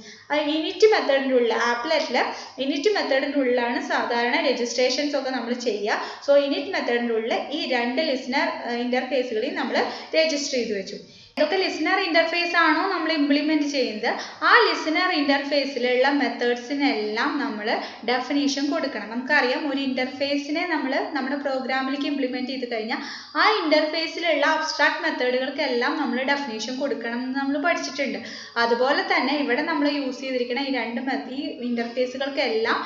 Init മെത്തേഡിൻ്റെ ഉള്ളിൽ, ആപ്ലെറ്റിൽ ഇനിറ്റ് മെത്തേഡിൻ്റെ ഉള്ളിലാണ് സാധാരണ രജിസ്ട്രേഷൻസ് ഒക്കെ നമ്മൾ ചെയ്യുക. സോ ഇനിറ്റ് മെത്തേഡിൻ്റെ ഉള്ളിൽ ഈ 2 ലിസണർ ഇന്റർഫേസുകളെയും നമ്മൾ രജിസ്റ്റർ ചെയ്ത് വെച്ചു. ഇതൊക്കെ ലിസണർ ഇന്റർഫേസ് ആണോ നമ്മൾ ഇംപ്ലിമെന്റ് ചെയ്യുന്നത്, ആ ലിസണർ ഇന്റർഫേസിലുള്ള മെത്തേഡ്സിനെല്ലാം നമ്മൾ ഡെഫിനേഷൻ കൊടുക്കണം. നമുക്കറിയാം ഒരു ഇന്റർഫേസിനെ നമ്മൾ നമ്മുടെ പ്രോഗ്രാമിലേക്ക് ഇംപ്ലിമെന്റ് ചെയ്ത് കഴിഞ്ഞാൽ ആ ഇന്റർഫേസിലുള്ള അബ്സ്ട്രാക്ട് മെത്തേഡുകൾക്കെല്ലാം നമ്മൾ ഡെഫിനേഷൻ കൊടുക്കണം എന്ന് നമ്മൾ പഠിച്ചിട്ടുണ്ട്. അതുപോലെ തന്നെ ഇവിടെ നമ്മൾ യൂസ് ചെയ്തിരിക്കുന്ന ഈ 2 ഇന്റർഫേസുകൾക്കെല്ലാം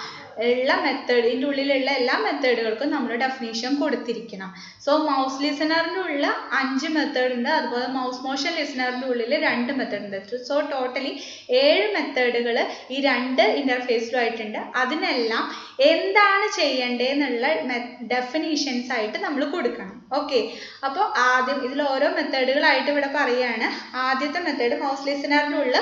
ഉള്ള മെത്തേഡിൻ്റെ ഉള്ളിലുള്ള എല്ലാ മെത്തേഡുകൾക്കും നമ്മൾ ഡെഫിനേഷൻ കൊടുത്തിരിക്കണം. സോ മൗസ് ലിസണറിൻ്റെ ഉള്ളിൽ 5 മെത്തേഡ് ഉണ്ട്, അതുപോലെ മൗസ് മോഷൻ ലിസണറിൻ്റെ ഉള്ളിൽ 2 മെത്തേഡ് ഉണ്ട്. സോ ടോട്ടലി 7 മെത്തേഡുകൾ ഈ 2 ഇന്റർഫേസിലുമായിട്ടുണ്ട്. അതിനെല്ലാം എന്താണ് ചെയ്യേണ്ടതെന്നുള്ള ഡെഫിനീഷൻസ് ആയിട്ട് നമ്മൾ കൊടുക്കണം. ഓക്കെ. അപ്പോൾ ആദ്യം ഇതിൽ ഓരോ മെത്തേഡുകളായിട്ട് ഇവിടെ പറയുകയാണ്. ആദ്യത്തെ മെത്തേഡ് മൗസ് ലിസണറിൻ്റെ ഉള്ളിൽ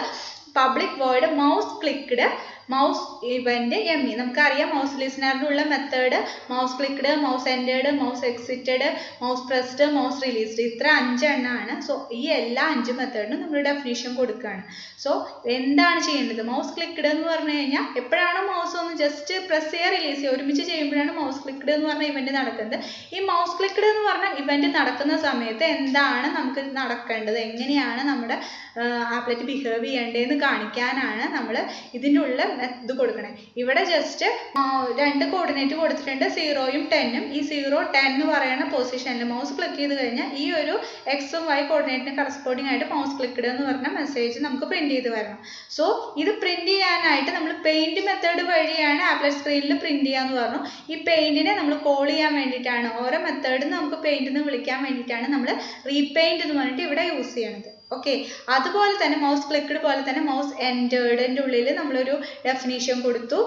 public void mouse clicked mouse event ME. നമുക്കറിയാം മൗസ് ലിസണറിൻ്റെ ഉള്ള method mouse clicked, mouse entered, mouse exited, mouse pressed, mouse released, ഇത്ര 5 എണ്ണമാണ്. സോ ഈ എല്ലാ 5 മെത്തേഡിനും നമ്മൾ ഡെഫിനേഷൻ കൊടുക്കുകയാണ്. സോ എന്താണ് ചെയ്യേണ്ടത്? മൗസ് ക്ലിക്ക്ഡ് എന്ന് പറഞ്ഞു കഴിഞ്ഞാൽ എപ്പോഴാണോ മൗസ് ഒന്ന് ജസ്റ്റ് പ്രസ് ചെയ്യുക റിലീസ് ചെയ്യുക ഒരുമിച്ച് ചെയ്യുമ്പോഴാണ് മൗസ് ക്ലിക്ക്ഡ് എന്ന് പറഞ്ഞ ഇവന്റ് നടക്കുന്നത്. ഈ മൗസ് ക്ലിക്ക്ഡ് എന്ന് പറഞ്ഞ ഇവന്റ് നടക്കുന്ന സമയത്ത് എന്താണ് നമുക്ക് നടക്കേണ്ടത്, എങ്ങനെയാണ് നമ്മുടെ ആപ്ലെറ്റ് ബിഹേവ് ചെയ്യേണ്ടതെന്ന് കാണിക്കാനാണ് നമ്മൾ ഇതിൻ്റെ ഉള്ള ഇത് കൊടുക്കണേ. ഇവിടെ ജസ്റ്റ് 2 കോർഡിനേറ്റ് കൊടുത്തിട്ടുണ്ട്, 0ഉം 10ഉം. ഈ 0, 10 എന്ന് പറയുന്ന പൊസിഷനിൽ മൗസ് ക്ലിക്ക് ചെയ്ത് കഴിഞ്ഞാൽ ഈ ഒരു എക്സും വൈ കോർഡിനേറ്റിന് കറസ്പോണ്ടിങ് ആയിട്ട് മൗസ് ക്ലിക്ക്ഡ് എന്ന് പറഞ്ഞ മെസ്സേജ് നമുക്ക് പ്രിന്റ് ചെയ്ത് വരണം. സോ ഇത് പ്രിന്റ് ചെയ്യാനായിട്ട് നമ്മൾ പെയിന്റ് മെത്തേഡ് വഴിയാണ് ആപ്ലെറ്റ് സ്ക്രീനിൽ പ്രിന്റ് ചെയ്യാന്ന് പറഞ്ഞു. ഈ പെയിന്റിനെ നമ്മൾ കോൾ ചെയ്യാൻ വേണ്ടിയിട്ടാണ്, ഓരോ മെത്തേഡിൽ നമുക്ക് പെയിന്റ് എന്ന് വിളിക്കാൻ വേണ്ടിയിട്ടാണ് നമ്മൾ റീപെയിന്റ് എന്ന് പറഞ്ഞിട്ട് ഇവിടെ യൂസ് ചെയ്യണത്. ഓക്കെ, അതുപോലെ തന്നെ മൗസ് ക്ലിക്ക്ഡ് പോലെ തന്നെ മൗസ് എൻറ്റേർഡിൻ്റെ ഉള്ളിൽ നമ്മളൊരു ഡെഫിനീഷൻ കൊടുത്തു.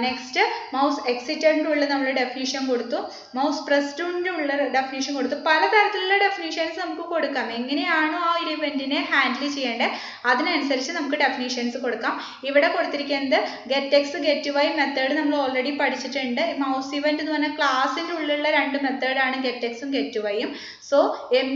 നെക്സ്റ്റ് മൗസ് എക്സിറ്റഡിൻ്റെ ഉള്ളിൽ നമ്മൾ ഡെഫിനീഷൻ കൊടുത്തു. മൗസ് പ്രസ്ഡിൻ്റെ ഉള്ളിൽ ഡെഫിനീഷൻ കൊടുത്തു. പലതരത്തിലുള്ള ഡെഫിനീഷൻസ് നമുക്ക് കൊടുക്കാം. എങ്ങനെയാണോ ആ ഒരു ഇവൻറ്റിനെ ഹാൻഡിൽ ചെയ്യേണ്ടത് അതിനനുസരിച്ച് നമുക്ക് ഡെഫിനീഷൻസ് കൊടുക്കാം. ഇവിടെ കൊടുത്തിരിക്കുന്നത് get X get Y method നമ്മൾ ഓൾറെഡി പഠിച്ചിട്ടുണ്ട്. മൗസ് ഇവൻറ്റ് എന്ന് പറഞ്ഞാൽ ക്ലാസ്സിൻ്റെ ഉള്ളിലുള്ള രണ്ട് മെത്തേഡാണ് ഗെറ്റ് എക്സും ഗെറ്റ് വൈയും. സോ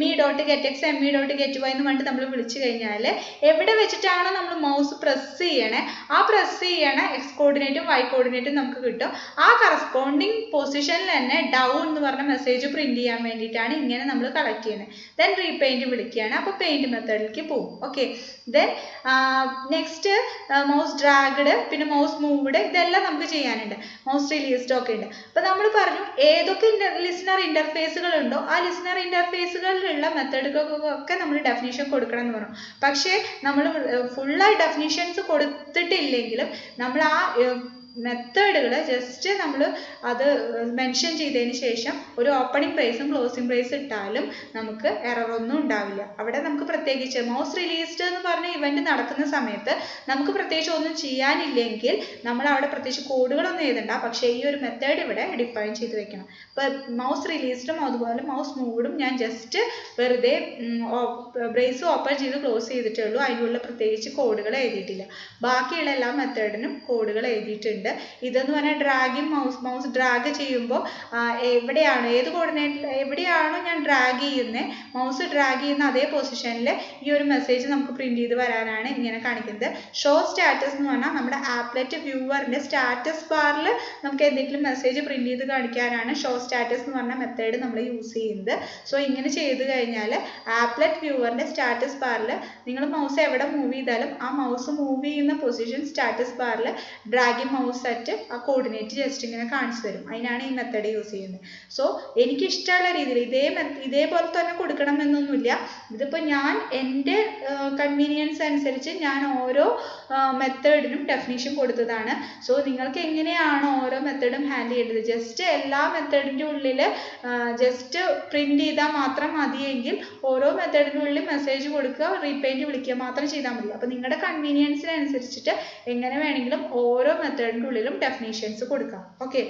me.getx me.getY എന്ന് പറഞ്ഞിട്ട് നമ്മൾ വിളിച്ചു കഴിഞ്ഞാൽ എവിടെ വെച്ചിട്ടാണോ നമ്മൾ മൗസ് പ്രസ് ചെയ്യണേ ആ പ്രസ് ചെയ്യണ എക്സ് കോർഡിനേറ്റും വൈ കോർഡിനേറ്റും നമുക്ക് കിട്ടും. ആ കറസ്പോണ്ടിങ് പൊസിഷനിൽ തന്നെ ഡൗൺ എന്ന് പറഞ്ഞ മെസ്സേജ് പ്രിന്റ് ചെയ്യാൻ വേണ്ടിയിട്ടാണ് ഇങ്ങനെ നമ്മൾ കളക്ട് ചെയ്യുന്നത്. ദെൻ റീപെയിന്റ് വിളിക്കുകയാണ്. അപ്പോൾ പെയിന്റ് മെത്തേഡിലേക്ക് പോകും. Okay, then next mouse dragged പിന്നെ മൗസ് മൂവ്ഡ് ഇതെല്ലാം നമുക്ക് ചെയ്യാനുണ്ട്. മൗസ് റിലീസ്ഡ് ഒക്കെ ഉണ്ട്. അപ്പോൾ നമ്മൾ പറഞ്ഞു ഏതൊക്കെ ലിസണർ ഇന്റർഫേസുകൾ ഉണ്ടോ ആ ലിസണർ ഇന്റർഫേസുകളിലുള്ള മെത്തേഡുകൾക്കൊക്കെ നമ്മൾ ഡെഫിനേഷൻ കൊടുക്കണം എന്ന് പറഞ്ഞു. പക്ഷേ നമ്മൾ ഫുള്ളായി ഡെഫിനേഷൻസ് കൊടുത്തിട്ടില്ലെങ്കിലും നമ്മൾ ആ മെത്തേഡുകൾ ജസ്റ്റ് നമ്മൾ അത് മെൻഷൻ ചെയ്തതിന് ശേഷം ഒരു ഓപ്പണിംഗ് പ്രൈസും ക്ലോസിംഗ് പ്രൈസ് ഇട്ടാലും നമുക്ക് എറർ ഒന്നും ഉണ്ടാവില്ല. അവിടെ നമുക്ക് പ്രത്യേകിച്ച് മൗസ് റിലീസ്ഡ് എന്ന് പറഞ്ഞ ഇവന്റ് നടക്കുന്ന സമയത്ത് നമുക്ക് പ്രത്യേകിച്ച് ഒന്നും ചെയ്യാനില്ലെങ്കിൽ നമ്മൾ അവിടെ പ്രത്യേകിച്ച് കോഡുകളൊന്നും എഴുതണ്ട. പക്ഷേ ഈ ഒരു മെത്തേഡ് ഇവിടെ ഡിഫൈൻ ചെയ്ത് വെക്കണം. ഇപ്പം മൗസ് റിലീസ്ഡും അതുപോലെ മൗസ് മൂവ്ഡും ഞാൻ ജസ്റ്റ് വെറുതെ ബ്രേസ് ഓപ്പൺ ചെയ്ത് ക്ലോസ് ചെയ്തിട്ടേ ഉള്ളൂ. അതിനുള്ള പ്രത്യേകിച്ച് കോഡുകൾ എഴുതിയിട്ടില്ല. ബാക്കിയുള്ള എല്ലാ മെത്തേഡിനും കോഡുകൾ എഴുതിയിട്ടുണ്ട്. ഇതെന്ന് പറഞ്ഞാൽ ഡ്രാഗിങ് മൗസ് ഡ്രാഗ് ചെയ്യുമ്പോൾ എവിടെയാണോ ഏത് കോർഡിനേറ്റിൽ എവിടെയാണോ ഞാൻ ഡ്രാഗ് ചെയ്യുന്നത് മൗസ് ഡ്രാഗ് ചെയ്യുന്ന അതേ പൊസിഷനിൽ ഈ ഒരു മെസ്സേജ് നമുക്ക് പ്രിന്റ് ചെയ്ത് വരാനാണ് ഇങ്ങനെ കാണിക്കുന്നത്. ഷോ സ്റ്റാറ്റസ് എന്ന് പറഞ്ഞാൽ നമ്മുടെ ആപ്ലെറ്റ് വ്യൂവറിന്റെ സ്റ്റാറ്റസ് ബാറിൽ നമുക്ക് എന്തെങ്കിലും മെസ്സേജ് പ്രിന്റ് ചെയ്ത് കാണിക്കാനാണ് ഷോ സ്റ്റാറ്റസ് എന്ന് പറഞ്ഞ മെത്തേഡ് നമ്മൾ യൂസ് ചെയ്യുന്നത്. സോ ഇങ്ങനെ ചെയ്ത് കഴിഞ്ഞാൽ ആപ്ലെറ്റ് വ്യൂവറിന്റെ സ്റ്റാറ്റസ് ബാറിൽ നിങ്ങൾ മൗസ് എവിടെ മൂവ് ചെയ്താലും ആ മൗസ് മൂവ് ചെയ്യുന്ന പൊസിഷൻ സ്റ്റാറ്റസ് ബാറിൽ ഡ്രാഗിങ് മൗസ് സെറ്റ് ആ കോർഡിനേറ്റ് ജസ്റ്റ് ഇങ്ങനെ കാണിച്ചു തരും. അതിനാണ് ഈ മെത്തേഡ് യൂസ് ചെയ്യുന്നത്. സോ എനിക്ക് ഇഷ്ടമുള്ള രീതിയിൽ ഇതേപോലെ തന്നെ കൊടുക്കണം എന്നൊന്നുമില്ല. ഇതിപ്പോൾ ഞാൻ എൻ്റെ കൺവീനിയൻസ് അനുസരിച്ച് ഞാൻ ഓരോ മെത്തേഡിനും ഡെഫിനേഷൻ കൊടുത്തതാണ്. സോ നിങ്ങൾക്ക് എങ്ങനെയാണോ ഓരോ മെത്തേഡും ഹാൻഡിൽ ചെയ്യേണ്ടത് ജസ്റ്റ് എല്ലാ മെത്തേഡിൻ്റെ ഉള്ളിൽ ജസ്റ്റ് പ്രിന്റ് ചെയ്താൽ മാത്രം മതിയെങ്കിൽ ഓരോ മെത്തേഡിൻ്റെ ഉള്ളിൽ മെസ്സേജ് കൊടുക്കുക റീപെയിന്റ് വിളിക്കുക മാത്രം ചെയ്താൽ മതി. അപ്പോൾ നിങ്ങളുടെ കൺവീനിയൻസിനനുസരിച്ചിട്ട് എങ്ങനെ വേണമെങ്കിലും ഓരോ മെത്തേഡിൻ്റെ ഉള്ളിലും ഡെഫിനേഷൻസ് കൊടുക്കാം. ഓക്കെ,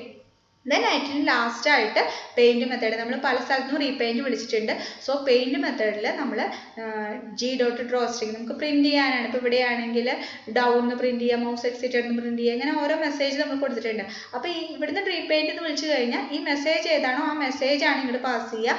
ദെൻ ഏറ്റവും ലാസ്റ്റ് ആയിട്ട് പെയിന്റ് മെത്തേഡ് നമ്മൾ പല സ്ഥലത്തും റീപെയിന്റ് വിളിച്ചിട്ടുണ്ട്. സോ പെയിന്റ് മെത്തേഡിൽ നമ്മൾ G.draw string നമുക്ക് പ്രിന്റ് ചെയ്യാനാണ്. ഇപ്പോൾ ഇവിടെയാണെങ്കിൽ ഡൗൺ എന്ന് പ്രിന്റ് ചെയ്യുക മൗസ് എക്സിറ്റഡ് എന്ന് പ്രിന്റ് ചെയ്യുക അങ്ങനെ ഓരോ മെസ്സേജ് നമ്മൾ കൊടുത്തിട്ടുണ്ട്. അപ്പോൾ ഈ ഇവിടുന്ന് റീപെയിന്റ് എന്ന് വിളിച്ചു കഴിഞ്ഞാൽ ഈ മെസ്സേജ് ഏതാണോ ആ മെസ്സേജ് ആണ് ഇങ്ങോട്ട് പാസ് ചെയ്യുക.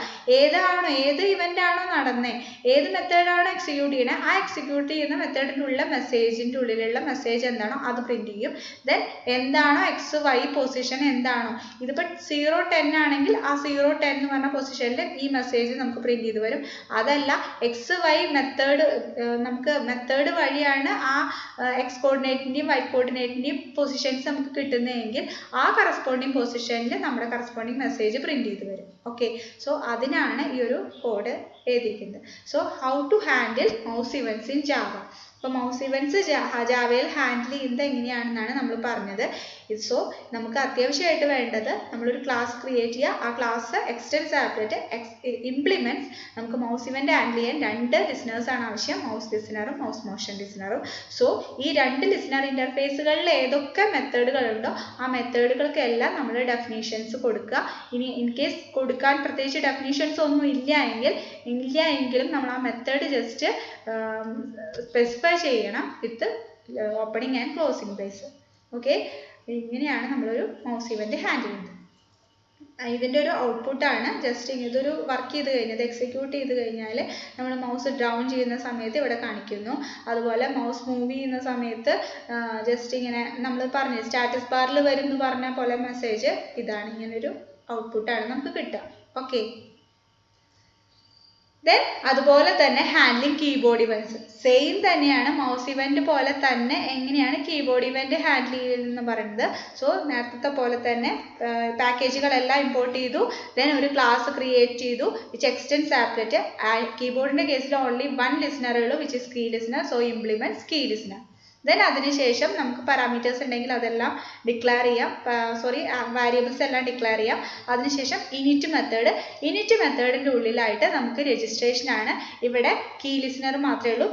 ഏത് ഇവന്റ് ആണോ നടന്നത് ഏത് മെത്തേഡാണോ എക്സിക്യൂട്ട് ചെയ്യണേ ആ എക്സിക്യൂട്ട് ചെയ്യുന്ന മെത്തേഡിൻ്റെ ഉള്ള മെസ്സേജിൻ്റെ ഉള്ളിലുള്ള മെസ്സേജ് എന്താണോ അത് പ്രിന്റ് ചെയ്യും. ദെൻ എന്താണോ എക്സ് വൈ പൊസിഷൻ എന്താണോ ഇതിപ്പോൾ 0-10 ആണെങ്കിൽ ആ 0-10 എന്ന് പറഞ്ഞ പൊസിഷനിൽ ഈ മെസ്സേജ് നമുക്ക് പ്രിന്റ് ചെയ്ത് വരും. അതല്ല എക്സ് വൈ മെത്തേഡ് നമുക്ക് മെത്തേഡ് വഴിയാണ് ആ എക്സ് കോർഡിനേറ്റിൻ്റെയും വൈ കോർഡിനേറ്റിൻ്റെയും പൊസിഷൻസ് നമുക്ക് കിട്ടുന്നതെങ്കിൽ ആ കറസ്പോണ്ടിങ് പൊസിഷനിൽ നമ്മുടെ കറസ്പോണ്ടിങ് മെസ്സേജ് പ്രിന്റ് ചെയ്ത് വരും. ഓക്കെ, സോ അതിനാണ് ഈ ഒരു കോഡ് എഴുതിയിരിക്കുന്നത്. So how to handle mouse events in Java. അപ്പോൾ മൗസ് ഇവൻറ്റ്സ് ജാവയിൽ ഹാൻഡിൽ ചെയ്യുന്നത് എങ്ങനെയാണെന്നാണ് നമ്മൾ പറഞ്ഞത്. സോ നമുക്ക് അത്യാവശ്യമായിട്ട് വേണ്ടത് നമ്മളൊരു ക്ലാസ് ക്രിയേറ്റ് ചെയ്യുക. ആ ക്ലാസ് എക്സ്റ്റെൻസ് ആപ്ലെറ്റ് ഇംപ്ലിമെൻറ്റ്സ് നമുക്ക് മൗസ് ഇവൻറ്റ് ഹാൻഡിൽ ചെയ്യാൻ 2 ലിസണേഴ്സാണ് ആവശ്യം, മൗസ് ലിസണറും മൗസ് മോഷൻ ലിസണറും. സോ ഈ 2 ലിസണർ ഇൻ്റർഫേസുകളിൽ ഏതൊക്കെ മെത്തേഡുകളുണ്ടോ ആ മെത്തേഡുകൾക്കെല്ലാം നമ്മൾ ഡെഫിനേഷൻസ് കൊടുക്കുക. ഇനി ഇൻ കേസ് കൊടുക്കാൻ പ്രത്യേകിച്ച് ഡെഫിനേഷൻസ് ഒന്നും ഇല്ല എങ്കിലും നമ്മൾ ആ മെത്തേഡ് ജസ്റ്റ് സ്പെസിഫൈ ചെയ്യണം with opening and closing brace. Okay, ഇങ്ങനെയാണ് നമ്മളൊരു മൗസ് ഇവൻറ്റ് ഹാൻഡിൽ ചെയ്യുന്നത്. ഇതിൻ്റെ ഒരു ഔട്ട്പുട്ടാണ് ജസ്റ്റ് ഇതൊരു വർക്ക് ചെയ്ത് കഴിഞ്ഞത് എക്സിക്യൂട്ട് ചെയ്ത് കഴിഞ്ഞാൽ നമ്മൾ മൗസ് ഡൗൺ ചെയ്യുന്ന സമയത്ത് ഇവിടെ കാണിക്കുന്നു. അതുപോലെ മൗസ് മൂവ് ചെയ്യുന്ന സമയത്ത് ജസ്റ്റ് ഇങ്ങനെ നമ്മൾ പറഞ്ഞു സ്റ്റാറ്റസ് ബാറിൽ വരും എന്ന് പറഞ്ഞ പോലെ മെസ്സേജ് ഇതാണ് ഇങ്ങനൊരു ഔട്ട്പുട്ടാണ് നമുക്ക് കിട്ടുക. ഓക്കെ, ദെൻ അതുപോലെ തന്നെ ഹാൻഡ്ലിങ് കീബോർഡ് ഇവൻറ്റ്സ് സെയിം തന്നെയാണ്. മൗസ് ഇവൻറ്റ് പോലെ തന്നെ എങ്ങനെയാണ് കീബോർഡ് ഇവൻറ്റ് ഹാൻഡിൽ ചെയ്യുന്നതെന്ന് പറയുന്നത്. സോ നേരത്തെ പോലെ തന്നെ പാക്കേജുകളെല്ലാം ഇമ്പോർട്ട് ചെയ്തു. ദെൻ ഒരു ക്ലാസ് ക്രിയേറ്റ് ചെയ്തു വിച്ച് എക്സ്റ്റെൻസ് ആപ്ലെറ്റ്. കീബോർഡിൻ്റെ കേസിൽ ഓൺലി 1 ലിസണറേ ഉള്ളൂ which is key listener. So implements key listener. Then അതിനുശേഷം നമുക്ക് പാരാമീറ്റേഴ്സ് ഉണ്ടെങ്കിൽ അതെല്ലാം ഡിക്ലെയർ ചെയ്യാം, വേരിയബിൾസ് എല്ലാം ഡിക്ലെയർ ചെയ്യാം. അതിനുശേഷം ഇനിറ്റ് മെത്തേഡിൻ്റെ ഉള്ളിലായിട്ട് നമുക്ക് രജിസ്ട്രേഷൻ ആണ്. ഇവിടെ കീ ലിസണർ മാത്രമേ ഉള്ളൂ.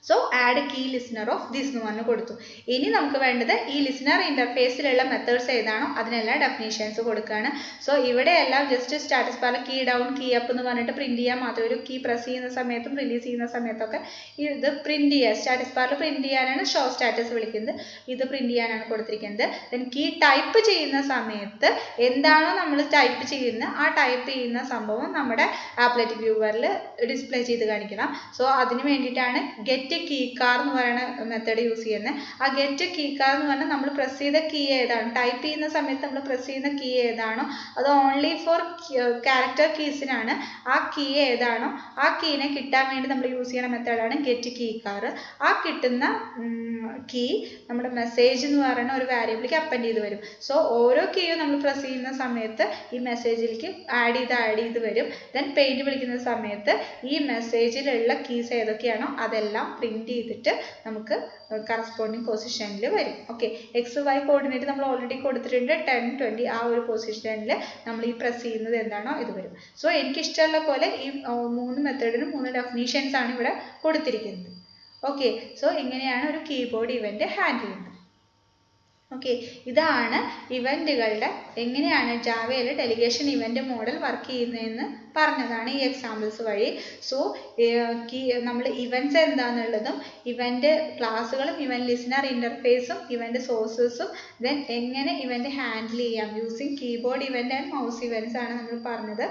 So add key listener of this എന്ന് പറഞ്ഞ് കൊടുത്തു. ഇനി നമുക്ക് വേണ്ടത് ഈ ലിസണർ ഇൻ്റർഫേസിലുള്ള മെത്തേഡ്സ് ഏതാണോ അതിനെല്ലാം ഡെഫിനേഷൻസ് കൊടുക്കുകയാണ്. സോ ഇവിടെയെല്ലാം ജസ്റ്റ് സ്റ്റാറ്റസ് ബാറിൽ കീ ഡൗൺ കീ അപ്പ് എന്ന് പറഞ്ഞിട്ട് പ്രിന്റ് ചെയ്യാൻ മാത്രമേ ഒരു കീ പ്രസ് ചെയ്യുന്ന സമയത്തും റിലീസ് ചെയ്യുന്ന സമയത്തൊക്കെ ഇത് പ്രിന്റ് ചെയ്യുക. സ്റ്റാറ്റസ് ബാറിൽ പ്രിന്റ് ചെയ്യാനാണ് ഷോ സ്റ്റാറ്റസ് വിളിക്കുന്നത്, ഇത് പ്രിന്റ് ചെയ്യാനാണ് കൊടുത്തിരിക്കുന്നത്. ദെൻ കീ ടൈപ്പ് ചെയ്യുന്ന സമയത്ത് എന്താണോ നമ്മൾ ടൈപ്പ് ചെയ്യുന്നത് ആ ടൈപ്പ് ചെയ്യുന്ന സംഭവം നമ്മുടെ ആപ്ലെറ്റ് വ്യൂവറിൽ ഡിസ്പ്ലേ ചെയ്ത് കാണിക്കണം. സോ അതിന് വേണ്ടിയിട്ടാണ് ഗെറ്റ് കീ കാർ എന്ന് പറയുന്ന മെത്തേഡ് യൂസ് ചെയ്യുന്നത്. ആ ഗെറ്റ് കീ കാർ എന്ന് പറഞ്ഞാൽ നമ്മൾ പ്രസ് ചെയ്ത കീ ഏതാണ്, ടൈപ്പ് ചെയ്യുന്ന സമയത്ത് നമ്മൾ പ്രസ് ചെയ്യുന്ന കീ ഏതാണോ അത് ഓൺലി ഫോർ ക്യാരക്ടർ കീസിനാണ്. ആ കീ ഏതാണോ ആ കീനെ കിട്ടാൻ വേണ്ടി നമ്മൾ യൂസ് ചെയ്യുന്ന മെത്തേഡാണ് ഗെറ്റ് കീ കാർ. ആ കിട്ടുന്ന കീ നമ്മുടെ മെസ്സേജ് എന്ന് പറയുന്ന ഒരു വാരിയബിളിലേക്ക് അപ്പൻഡ് ചെയ്ത് വരും. സോ ഓരോ കീയും നമ്മൾ പ്രസ് ചെയ്യുന്ന സമയത്ത് ഈ മെസ്സേജിലേക്ക് ആഡ് ചെയ്ത് വരും. ദെൻ പെയിന്റ് വിളിക്കുന്ന സമയത്ത് ഈ മെസ്സേജിലുള്ള കീസ് ഏതൊക്കെയാണോ അതെല്ലാം പ്രിന്റ് ചെയ്തിട്ട് നമുക്ക് കറസ്പോണ്ടിങ് പൊസിഷനിൽ വരും. ഓക്കെ, എക്സ് വൈ കോർഡിനേറ്റ് നമ്മൾ ഓൾറെഡി കൊടുത്തിട്ടുണ്ട്. 10, 20 ആ ഒരു പൊസിഷനിൽ നമ്മൾ ഈ പ്രസ് ചെയ്യുന്നത് എന്താണോ ഇത് വരും. സോ എനിക്കിഷ്ടമുള്ള പോലെ ഈ 3 മെത്തേഡിനും 3 ഡെഫിനീഷൻസ് ആണ് ഇവിടെ കൊടുത്തിരിക്കുന്നത്. ഓക്കെ, സോ ഇങ്ങനെയാണ് ഒരു കീബോർഡ് ഇവന്റ് ഹാൻഡിൽ ചെയ്യുന്നത്. ഓക്കെ, ഇതാണ് ഇവന്റുകളുടെ എങ്ങനെയാണ് ജാവയിൽ ഡെലിഗേഷൻ ഇവന്റ് മോഡൽ വർക്ക് ചെയ്യുന്നതെന്ന് പറഞ്ഞതാണ് ഈ എക്സാമ്പിൾസ് വഴി. സോ നമ്മൾ ഇവന്റ്സ് എന്താണെന്നുള്ളതും ഇവന്റ് ക്ലാസ്സുകളും ഇവന്റ് ലിസണർ ഇന്റർഫേസും ഇവന്റ് സോഴ്സസും ദെൻ എങ്ങനെ ഇവന്റ് ഹാൻഡിൽ ചെയ്യാം using keyboard event and mouse events ആണ് നമ്മൾ പറഞ്ഞത്.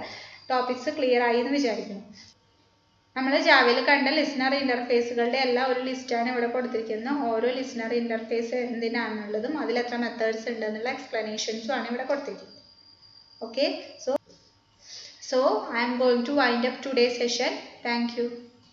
ടോപ്പിക്സ് ക്ലിയർ ആയി എന്ന് വിചാരിക്കുന്നു. നമ്മൾ ജാവയിൽ കണ്ട ലിസണർ ഇന്റർഫേസുകളുടെ എല്ലാം ഒരു ലിസ്റ്റാണ് ഇവിടെ കൊടുത്തിരിക്കുന്നത്. ഓരോ ലിസണർ ഇന്റർഫേസ് എന്തിനാണെന്നുള്ളതും അതിൽ എത്ര മെത്തേഡ്സ് ഉണ്ടെന്നുള്ള എക്സ്പ്ലനേഷൻസും ആണ് ഇവിടെ കൊടുത്തിരിക്കുന്നത്. Okay, so I am going to wind up today's session. Thank you.